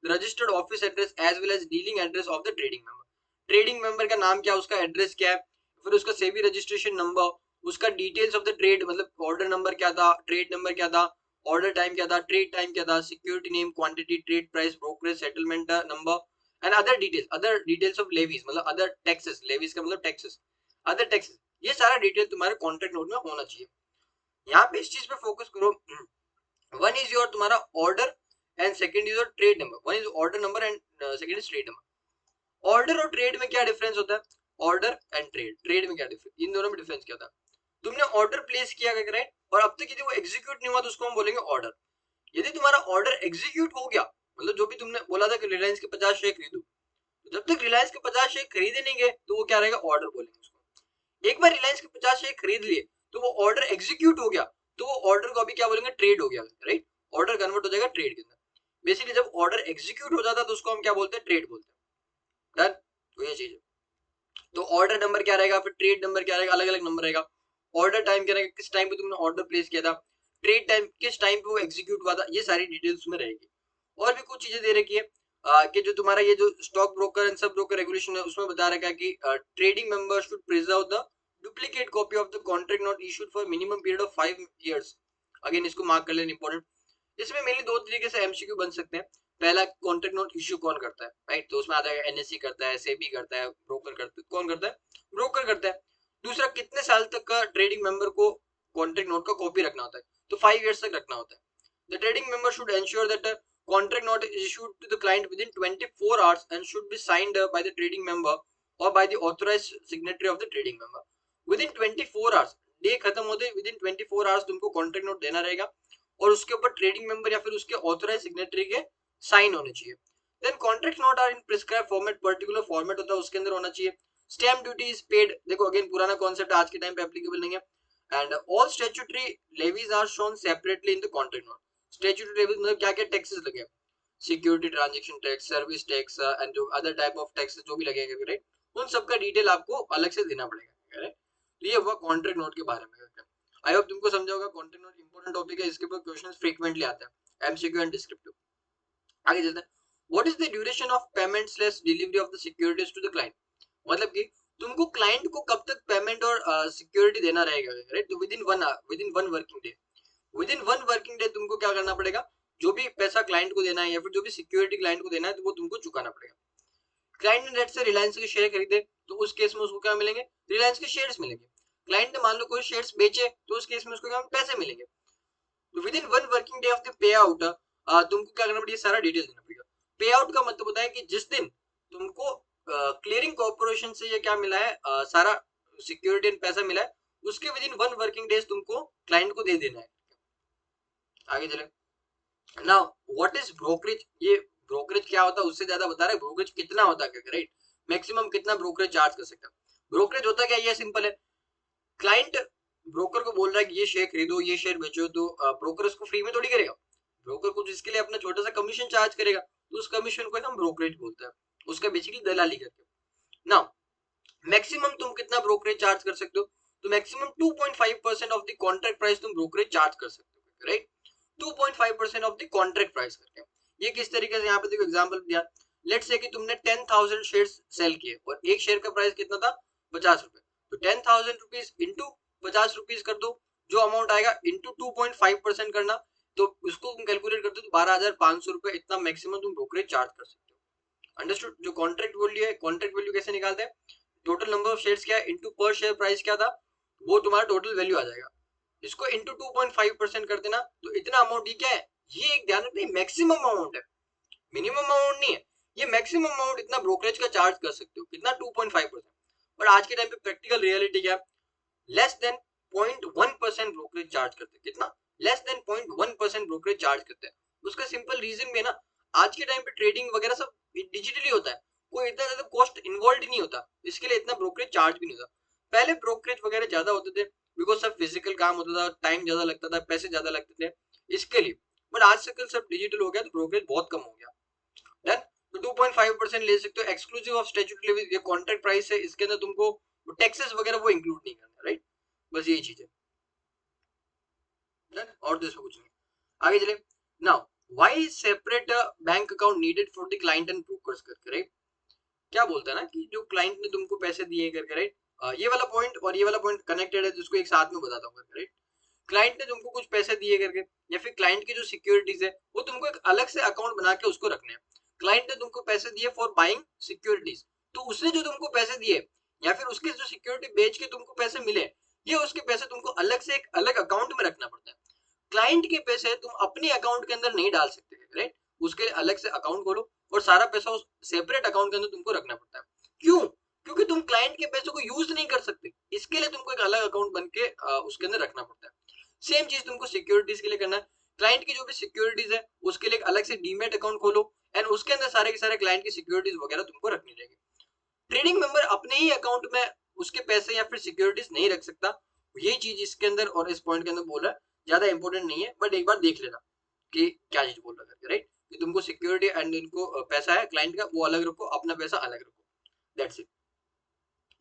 registered office address as well as dealing address of the trading member. Trading member का नाम क्या, उसका address क्या है, फिर उसका सेबी रजिस्ट्रेशन नंबर, उसका डिटेल्स ऑफ द ट्रेड मतलब ऑर्डर नंबर क्या था, ट्रेड नंबर क्या था, ऑर्डर टाइम क्या था, ट्रेड टाइम क्या था, security name, quantity, trade price, brokerage, settlement number and other details of levies मतलब अदर टैक्सेस, लेवीज का मतलब टैक्सेस, अदर टैक्सेस, ये सारा डिटेल तुम्हारे कॉन्ट्रैक्ट नोट में होना चाहिए। यहाँ पे इस चीज पे फोकस करो। वन इज योर तुम्हारा order and second is your trade number. One is order number and second is trade number. Order और ट्रेड में क्या डिफरेंस होता है, ऑर्डर एंड ट्रेड, ट्रेड में क्या डिफरेंस, इन दोनों में डिफरेंस क्या था, तुमने ऑर्डर प्लेस किया राइट, और अब तक यदि वो एग्जीक्यूट नहीं हुआ तो उसको हम बोलेंगे ऑर्डर। यदि तुम्हारा ऑर्डर एग्जीक्यूट हो गया, मतलब जो भी तुमने बोला था कि रिलायंस के 50 शेयर खरीदो, जब तक रिलायंस के 50 शेयर खरीदे नहीं गए तो वो क्या रहेगा, ऑर्डर बोलेंगे उसको। एक बार रिलायंस के 50 शेयर खरीद लिए तो वो ऑर्डर एग्जीक्यूट हो गया, तो वो ऑर्डर को अभी क्या बोलेंगे, ट्रेड हो गया, राइट? ऑर्डर कन्वर्ट हो जाएगा ट्रेड के अंदर। बेसिकली जब ऑर्डर एग्जीक्यूट हो जाता है तो उसको हम क्या बोलते हैं, ट्रेड बोलते हैं। डन? तो ये चीज है। तो ऑर्डर नंबर क्या रहेगा, फिर ट्रेड नंबर क्या रहेगा, अलग अलग नंबर रहेगा। ऑर्डर टाइम क्या रहेगा, किस टाइम पे तुमने ऑर्डर प्लेस किया था, ट्रेड टाइम किस टाइम पे वो एग्जीक्यूट हुआ था, ये सारी डिटेल्स में रहेगी। और भी कुछ चीजें दे रखी है कि जो तुम्हारा ये जो stock broker and sub broker regulation है उसमें बता रखा है कि trading member should preserve the duplicate copy of the contract note issued for minimum period of 5 years। Again इसको मार्क कर लेना इंपॉर्टेंट। इसमें मेनली दो तरीके से एमसीक्यू बन सकते हैं। पहला, कॉन्ट्रैक्ट नोट इश्यू कौन करता है, राइट? तो उसमें आता है एनएससी करता है, सेबी करता है, ब्रोकर करता है। कौन करता है, ब्रोकर करता है। दूसरा, कितने साल तक का ट्रेडिंग मेंबर को कॉन्ट्रैक्ट नोट का कॉपी रखना होता है, तो 5 years तक रखना होता है। The trading member should ensure that contract note is issued to the client within 24 hours and should be signed by the trading member or by the authorized signatory of the trading member. Within 24 hours, day खत्म होते within 24 hours तुमको contract note देना रहेगा और उसके ऊपर trading member या फिर उसके ऑथराइज सिग्नेटरी के साइन होने चाहिए. Then contract note are in prescribe format, particular format होता है उसके अंदर होना चाहिए. Stamp duty is paid. देखो अगेन पुराना कॉन्सेप्ट आज के टाइम पे एप्लीकेबल नहीं है. And all statutory levies are shown separately in the contract note. Statutory levies मतलब क्या क्या टैक्सेस लगे, security transaction tax, service tax and जो अदर टाइप ऑफ टैक्स जो भी लगेंगे, राइट, उन सब का डिटेल आपको अलग से देना पड़ेगा, राइट. ये हुआ कॉन्ट्रैक्ट नोट के बारे में. आई होप तुमको समझा होगा. कॉन्ट्रैक्ट नोट इंपॉर्टेंट टॉपिक है, इसके ऊपर क्वेश्चंस फ्रीक्वेंटली आते हैं, एमसीक्यू एंड डिस्क्रिप्टिव. आगे चलते हैं. What is the duration of payment slash delivery of the securities to the client. मतलब कि तुमको क्लाइंट को कब तक पेमेंट और सिक्योरिटी देना रहेगा, राइट. तो with in one working day. With in one working day तुमको क्या करना पड़ेगा, जो भी पैसा क्लाइंट को देना है या फिर जो भी सिक्योरिटी क्लाइंट को देना है तो वो तुमको चुकाना पड़ेगा. क्लाइंट ने लेट्स से रिलायंस के शेयर खरीदे तो उस केस में उसको क्या मिलेंगे, रिलायंस के शेयर्स मिलेंगे. क्लाइंट ने मान लो कोई शेयर्स बेचे तो उस केस में उसको क्या पैसे मिलेंगे. तो with in one working day of the pay out तुमको क्या करना पड़ेगा, सारा डिटेल देना पड़ेगा. पे आउट का मतलब होता है कि जिस दिन तुमको क्लियरिंग कॉर्पोरेशन से ये क्या मिला है, सारा सिक्योरिटी एंड पैसा मिला है, उसके with in one working days तुमको क्लाइंट को दे देना है. आगे चले. Now what is brokerage. ये ब्रोकरेज क्या होता है उससे ज्यादा बता रहे, ब्रोकरेज कितना होता है, राइट, मैक्सिमम कितना ब्रोकरेज चार्ज कर सकता है. ब्रोकरेज होता क्या, ये सिंपल है. क्लाइंट ब्रोकर को बोल रहा है कि ये शेयर खरीदो, ये शेयर बेचो, तो ब्रोकर उसको फ्री में थोड़ी करेगा. ब्रोकर कुछ इसके लिए अपना छोटा सा कमीशन चार्ज करेगा, तो उस कमीशन को हम ब्रोकरेज बोलते हैं, उसका बेसिकली दलाली करके. नाउ मैक्सिमम तुम कितना ब्रोकरेज चार्ज कर सकते हो, तो maximum 2.5% of the contract price तुम ब्रोकरेज चार्ज कर सकते हो, right. 2.5% of the contract price करके. ये किस तरीके से, यहाँ पे देखो एग्जांपल दिया. लेट्स से कि तुमने 10,000 शेयर्स सेल किए और एक शेयर का प्राइस कितना था, 50 रुपए. तो 10,000 रुपीज इंटू 50 रुपीज कर दो, जो अमाउंट आएगा इंटू 2.5% करना, तो उसको तुम कैलकुलेट करते हो तो 12,500 रुपए इतना मैक्सिमम तुम ब्रोकरेज चार्ज कर सकते हो. अंडरस्टूड. जो कॉन्ट्रैक्ट वैल्यू है, कॉन्ट्रैक्ट वैल्यू कैसे निकालते हैं, टोटल नंबर ऑफ शेयर्स क्या है इंटू पर शेयर प्राइस क्या था, वो तुम्हारा टोटल वैल्यू आ जाएगा. इसको इंटू 2.5% कर देना, तो इतना अमाउंट ही क्या है, ये एक ध्यान रखना, मैक्सिमम अमाउंट है, मिनिमम अमाउंट नहीं है. ये मैक्सिमम अमाउंट इतना ब्रोकरेज का चार्ज कर सकते हो, कितना, 2.5%. पर आज के टाइम पे प्रैक्टिकल रियलिटी क्या है, लेस देन 0.1% ब्रोकरेज चार्ज करते हैं. कितना, लेस देन 0.1% ब्रोकरेज चार्ज करते हैं. उसका सिंपल रीजन भी है ना, आज के टाइम पे ट्रेडिंग वगैरह सब डिजिटली होता है, कोई इतना ज्यादा कॉस्ट इन्वॉल्व नहीं होता, इसके लिए इतना ब्रोकरेज चार्ज भी नहीं होता. पहले ब्रोकरेज वगैरह ज्यादा होते थे बिकॉज सब फिजिकल काम होता था, टाइम ज्यादा लगता था, पैसे ज्यादा लगते थे इसके लिए. बट आजकल सब डिजिटल हो गया तो ब्रोकरेज बहुत कम हो गया. डन. तो 2.5% ले सकते हो एक्सक्लूसिव ऑफ स्टैट्यूटरी लेवी. ये कॉन्ट्रैक्ट प्राइस है, इसके अंदर तुमको टैक्सेस वगैरह वो इंक्लूड नहीं करना, राइट. बस यही चीज है. डन. और तो इसमें कुछ नहीं. आगे चले. Now why separate bank account needed for the client and brokers करके, राइट. क्या बोलता है ना कि जो क्लाइंट ने तुमको पैसे दिए करके, राइट, ये वाला पॉइंट और ये वाला पॉइंट कनेक्टेड है, जिसको एक साथ में बताता हूँ, राइट. क्लाइंट ने तुमको कुछ पैसे दिए करके या फिर क्लाइंट की जो सिक्योरिटीज है वो तुमको एक अलग से अकाउंट बना के उसको रखने हैं. क्लाइंट ने तुमको पैसे दिए फॉर बाइंग सिक्योरिटीज, तो उसने जो तुमको पैसे दिए या फिर उसके जो सिक्योरिटी बेच के तुमको पैसे मिले, ये उसके पैसे तुमको अलग से एक अलग अकाउंट में रखना पड़ता है. क्लाइंट के पैसे तुम अपने अकाउंट के अंदर नहीं डाल सकते, राइट. उसके लिए अलग से अकाउंट खोलो और सारा पैसा उस सेपरेट अकाउंट के अंदर तुमको रखना पड़ता है. क्यों, क्योंकि तुम क्लाइंट के पैसों को यूज नहीं कर सकते, इसके लिए तुमको एक अलग अकाउंट बन के उसके अंदर रखना पड़ता है. सेम चीज तुमको सिक्योरिटीज के लिए करना है. क्लाइंट की जो भी सिक्योरिटीज है उसके लिए एक अलग से डीमेट अकाउंट खोलो एंड उसके अंदर सारे के सारे क्लाइंट की सिक्योरिटीज वगैरह तुमको रखनी रहेगी. ट्रेडिंग मेंबर अपने ही अकाउंट में उसके पैसे या फिर सिक्योरिटीज नहीं रख सकता. यही चीज इसके अंदर और इस पॉइंट के अंदर बोल रहा है, ज्यादा इंपॉर्टेंट नहीं है, बट एक बार देख लेना कि क्या चीज बोल रहा है, राइट. कि तुमको सिक्योरिटी एंड इनको पैसा है क्लाइंट का वो अलग रखो, अपना पैसा अलग रखो. That's it.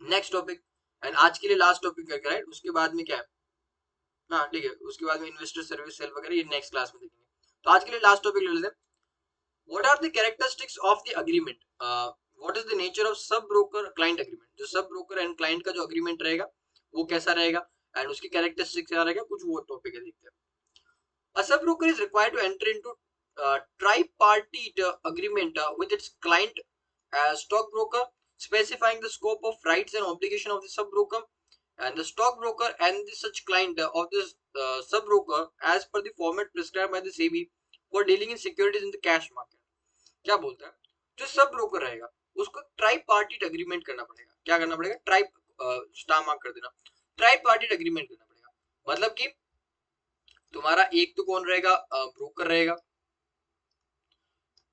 Next topic and आज के लिए लास्ट टॉपिक है, राइट. उसके बाद में क्या है, हाँ ठीक है, उसके बाद में इन्वेस्टर सर्विस सेल वगैरह ये नेक्स्ट क्लास में देखेंगे. तो आज के लिए लास्ट टॉपिक ले लेते हैं. What are the characteristics of the agreement, what is the nature of sub broker client agreement. जो सब ब्रोकर एंड क्लाइंट का जो एग्रीमेंट रहेगा वो कैसा रहेगा एंड उसकी कैरेक्टरिस्टिक्स क्या रहेगा, कुछ वो टॉपिक है, देखते हैं. A sub-broker is required to enter into tripartite agreement with its client as stockbroker, specifying the scope of rights and obligation of the sub-broker, and the stockbroker and the such client of this sub-broker as per the format prescribed by the SEBI for dealing in securities in the cash market. क्या बोलता है, जो sub broker रहेगा उसको try party agreement करना पड़ेगा। क्या करना पड़ेगा, ट्राई स्टार मार्क कर देना, ट्राई पार्टी एग्रीमेंट करना पड़ेगा। मतलब कि तुम्हारा एक तो कौन रहेगा, ब्रोकर रहेगा,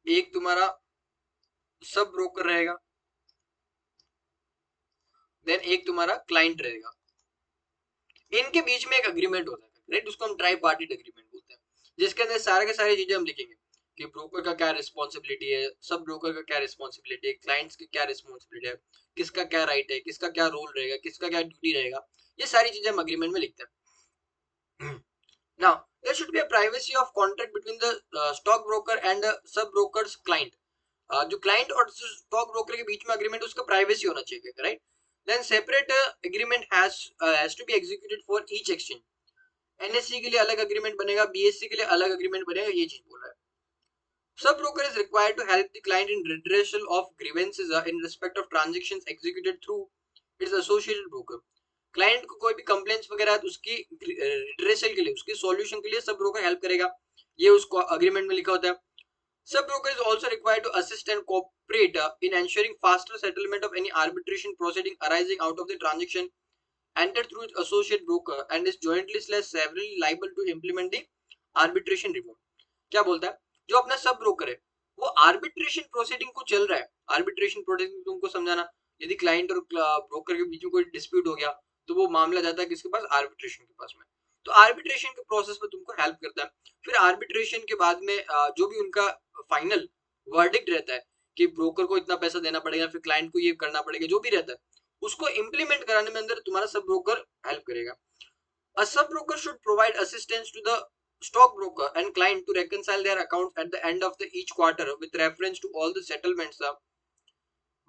एक तुम्हारा सब ब्रोकर रहेगा, देन एक तुम्हारा क्लाइंट रहेगा। इनके बीच में एक एग्रीमेंट होता है, राइट, उसको हम ट्राई पार्टी एग्रीमेंट बोलते हैं, जिसके अंदर सारे के सारी चीजें हम लिखेंगे कि ब्रोकर का क्या रिस्पॉन्सिबिलिटी है, सब ब्रोकर का क्या रिस्पॉन्सिबिलिटी है, क्लाइंट्स की क्या रिस्पॉन्सिबिलिटी है, किसका क्या राइट है, किसका क्या रोल रहेगा, किसका क्या ड्यूटी रहेगा, ये सारी चीजें हम एग्रीमेंट में लिखते हैं। Now, there should be a privacy of contract between the stock broker and the sub broker's client. जो क्लाइंट और स्टॉक ब्रोकर के बीच में एग्रीमेंट, उसका प्राइवेसी होना चाहिए, right. Then separate agreement has to be executed for each exchange. NSC के लिए अलग एग्रीमेंट बनेगा, बीएससी के लिए अलग एग्रीमेंट बनेगा, ये चीज बोल रहा है। Sub broker is required to help the client in redressal of grievances in respect of transactions executed through its associated broker. Client को कोई भी कंप्लेंट्स वगैरह है तो उसकी रिड्रेसल के लिए, उसके सॉल्यूशन के लिए सब ब्रोकर हेल्प करेगा, ये उसको एग्रीमेंट में लिखा होता है। Sub broker is also required to assist and cooperate in ensuring faster settlement of any arbitration proceeding arising out of the transaction entered through its associate broker and is jointly / severally liable to implement the arbitration reform. क्या बोलता है, जो अपना sub broker है वो arbitration proceeding को चल रहा है। आर्बिट्रेशन प्रोसीडिंग तुमको समझाना, यदि क्लाइंट और ब्रोकर के बीच में कोई डिस्प्यूट हो गया तो वो मामला जाता है किसके पास, आर्बिट्रेशन के पास में। तो आर्बिट्रेशन के प्रोसेस में तुमको हेल्प करता है। फिर आर्बिट्रेशन के बाद में जो भी उनका फाइनल वर्डिक्ट रहता है कि ब्रोकर को इतना पैसा देना पड़ेगा, फिर क्लाइंट को ये करना पड़ेगा, जो भी रहता है उसको इम्प्लीमेंट कराने में अंदर तुम्हारा सब ब्रोकर हेल्प करेगा। A sub broker should provide assistance to the stock broker and client to reconcile their accounts at the end of the each quarter with reference to all the settlements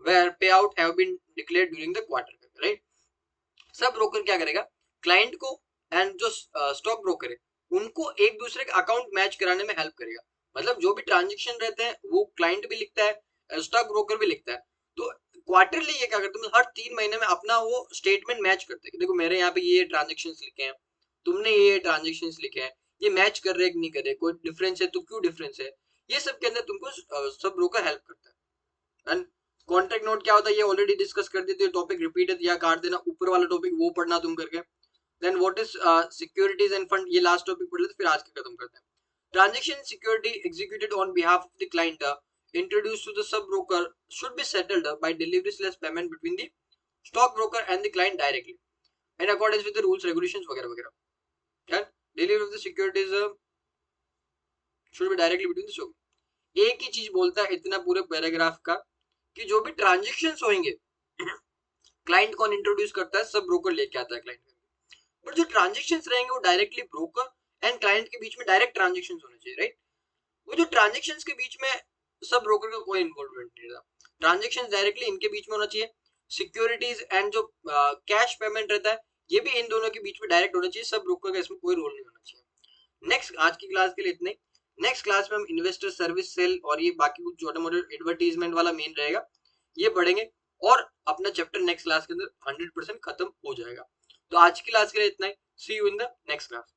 where payout have been declared during the quarter, right? Sub broker क्या करेगा, client को and जो stock broker है उनको एक दूसरे के account match कराने में हेल्प करेगा। मतलब जो भी ट्रांजेक्शन रहते हैं वो क्लाइंट भी लिखता है, स्टॉक ब्रोकर भी लिखता है। तो क्वार्टरली ये क्या करते हैं, हर 3 महीने में अपना वो स्टेटमेंट मैच करते हैं कि देखो मेरे यहाँ पे ये ट्रांजेक्शन लिखे हैं, तुमने ये ट्रांजेक्शन लिखे हैं, ये मैच कर रहे कि नहीं कर रहे, कोई डिफरेंस है तो क्यों डिफरेंस है, ये सब के अंदर तुमको सब ब्रोकर हेल्प करता है। एंड कॉन्ट्रैक्ट नोट क्या होता है ये ऑलरेडी डिस्कस कर देते हैं, टॉपिक रिपीट है या काट देना, ऊपर वाला टॉपिक वो पढ़ना तुम करके। Then what is securities and fund, ये लास्ट टॉपिक पढ़ लेते फिर आज के खत्म करते हैं। Transaction security executed on behalf of the client introduced to the sub broker should be settled by delivery / payment between the stock broker and the client directly in accordance with the rules regulations वगैरह वगैरह। and delivery of the securities should be directly between the stock। एक ही चीज बोलता है इतना पूरे paragraph का कि जो भी ट्रांजेक्शंस होंगे क्लाइंट कौन इंट्रोड्यूस करता है, सब ब्रोकर लेके आता है क्लाइंट। पर जो ट्रांजेक्शंस रहेंगे वो डायरेक्टली ब्रोकर एंड क्लाइंट के बीच में डायरेक्ट ट्रांजेक्शंस होने चाहिए, राइट। वो जो ट्रांजेक्शंस के बीच में सब ब्रोकर का कोई इन्वॉल्वमेंट नहीं रहता, ट्रांजेक्शंस डायरेक्टली इनके बीच में होना चाहिए। सिक्योरिटीज एंड जो कैश पेमेंट रहता है ये भी इन दोनों के बीच में डायरेक्ट होना चाहिए, सब ब्रोकर का इसमें कोई रोल नहीं होना चाहिए। नेक्स्ट, आज की क्लास के लिए इतने। नेक्स्ट क्लास में हम इन्वेस्टर सर्विस सेल और ये बाकी कुछ छोटे मोटे एडवर्टीजमेंट वाला मेन रहेगा, ये पढ़ेंगे और अपना चैप्टर नेक्स्ट क्लास के अंदर 100% खत्म हो जाएगा। तो आज की क्लास के लिए इतना ही। See you in the next class.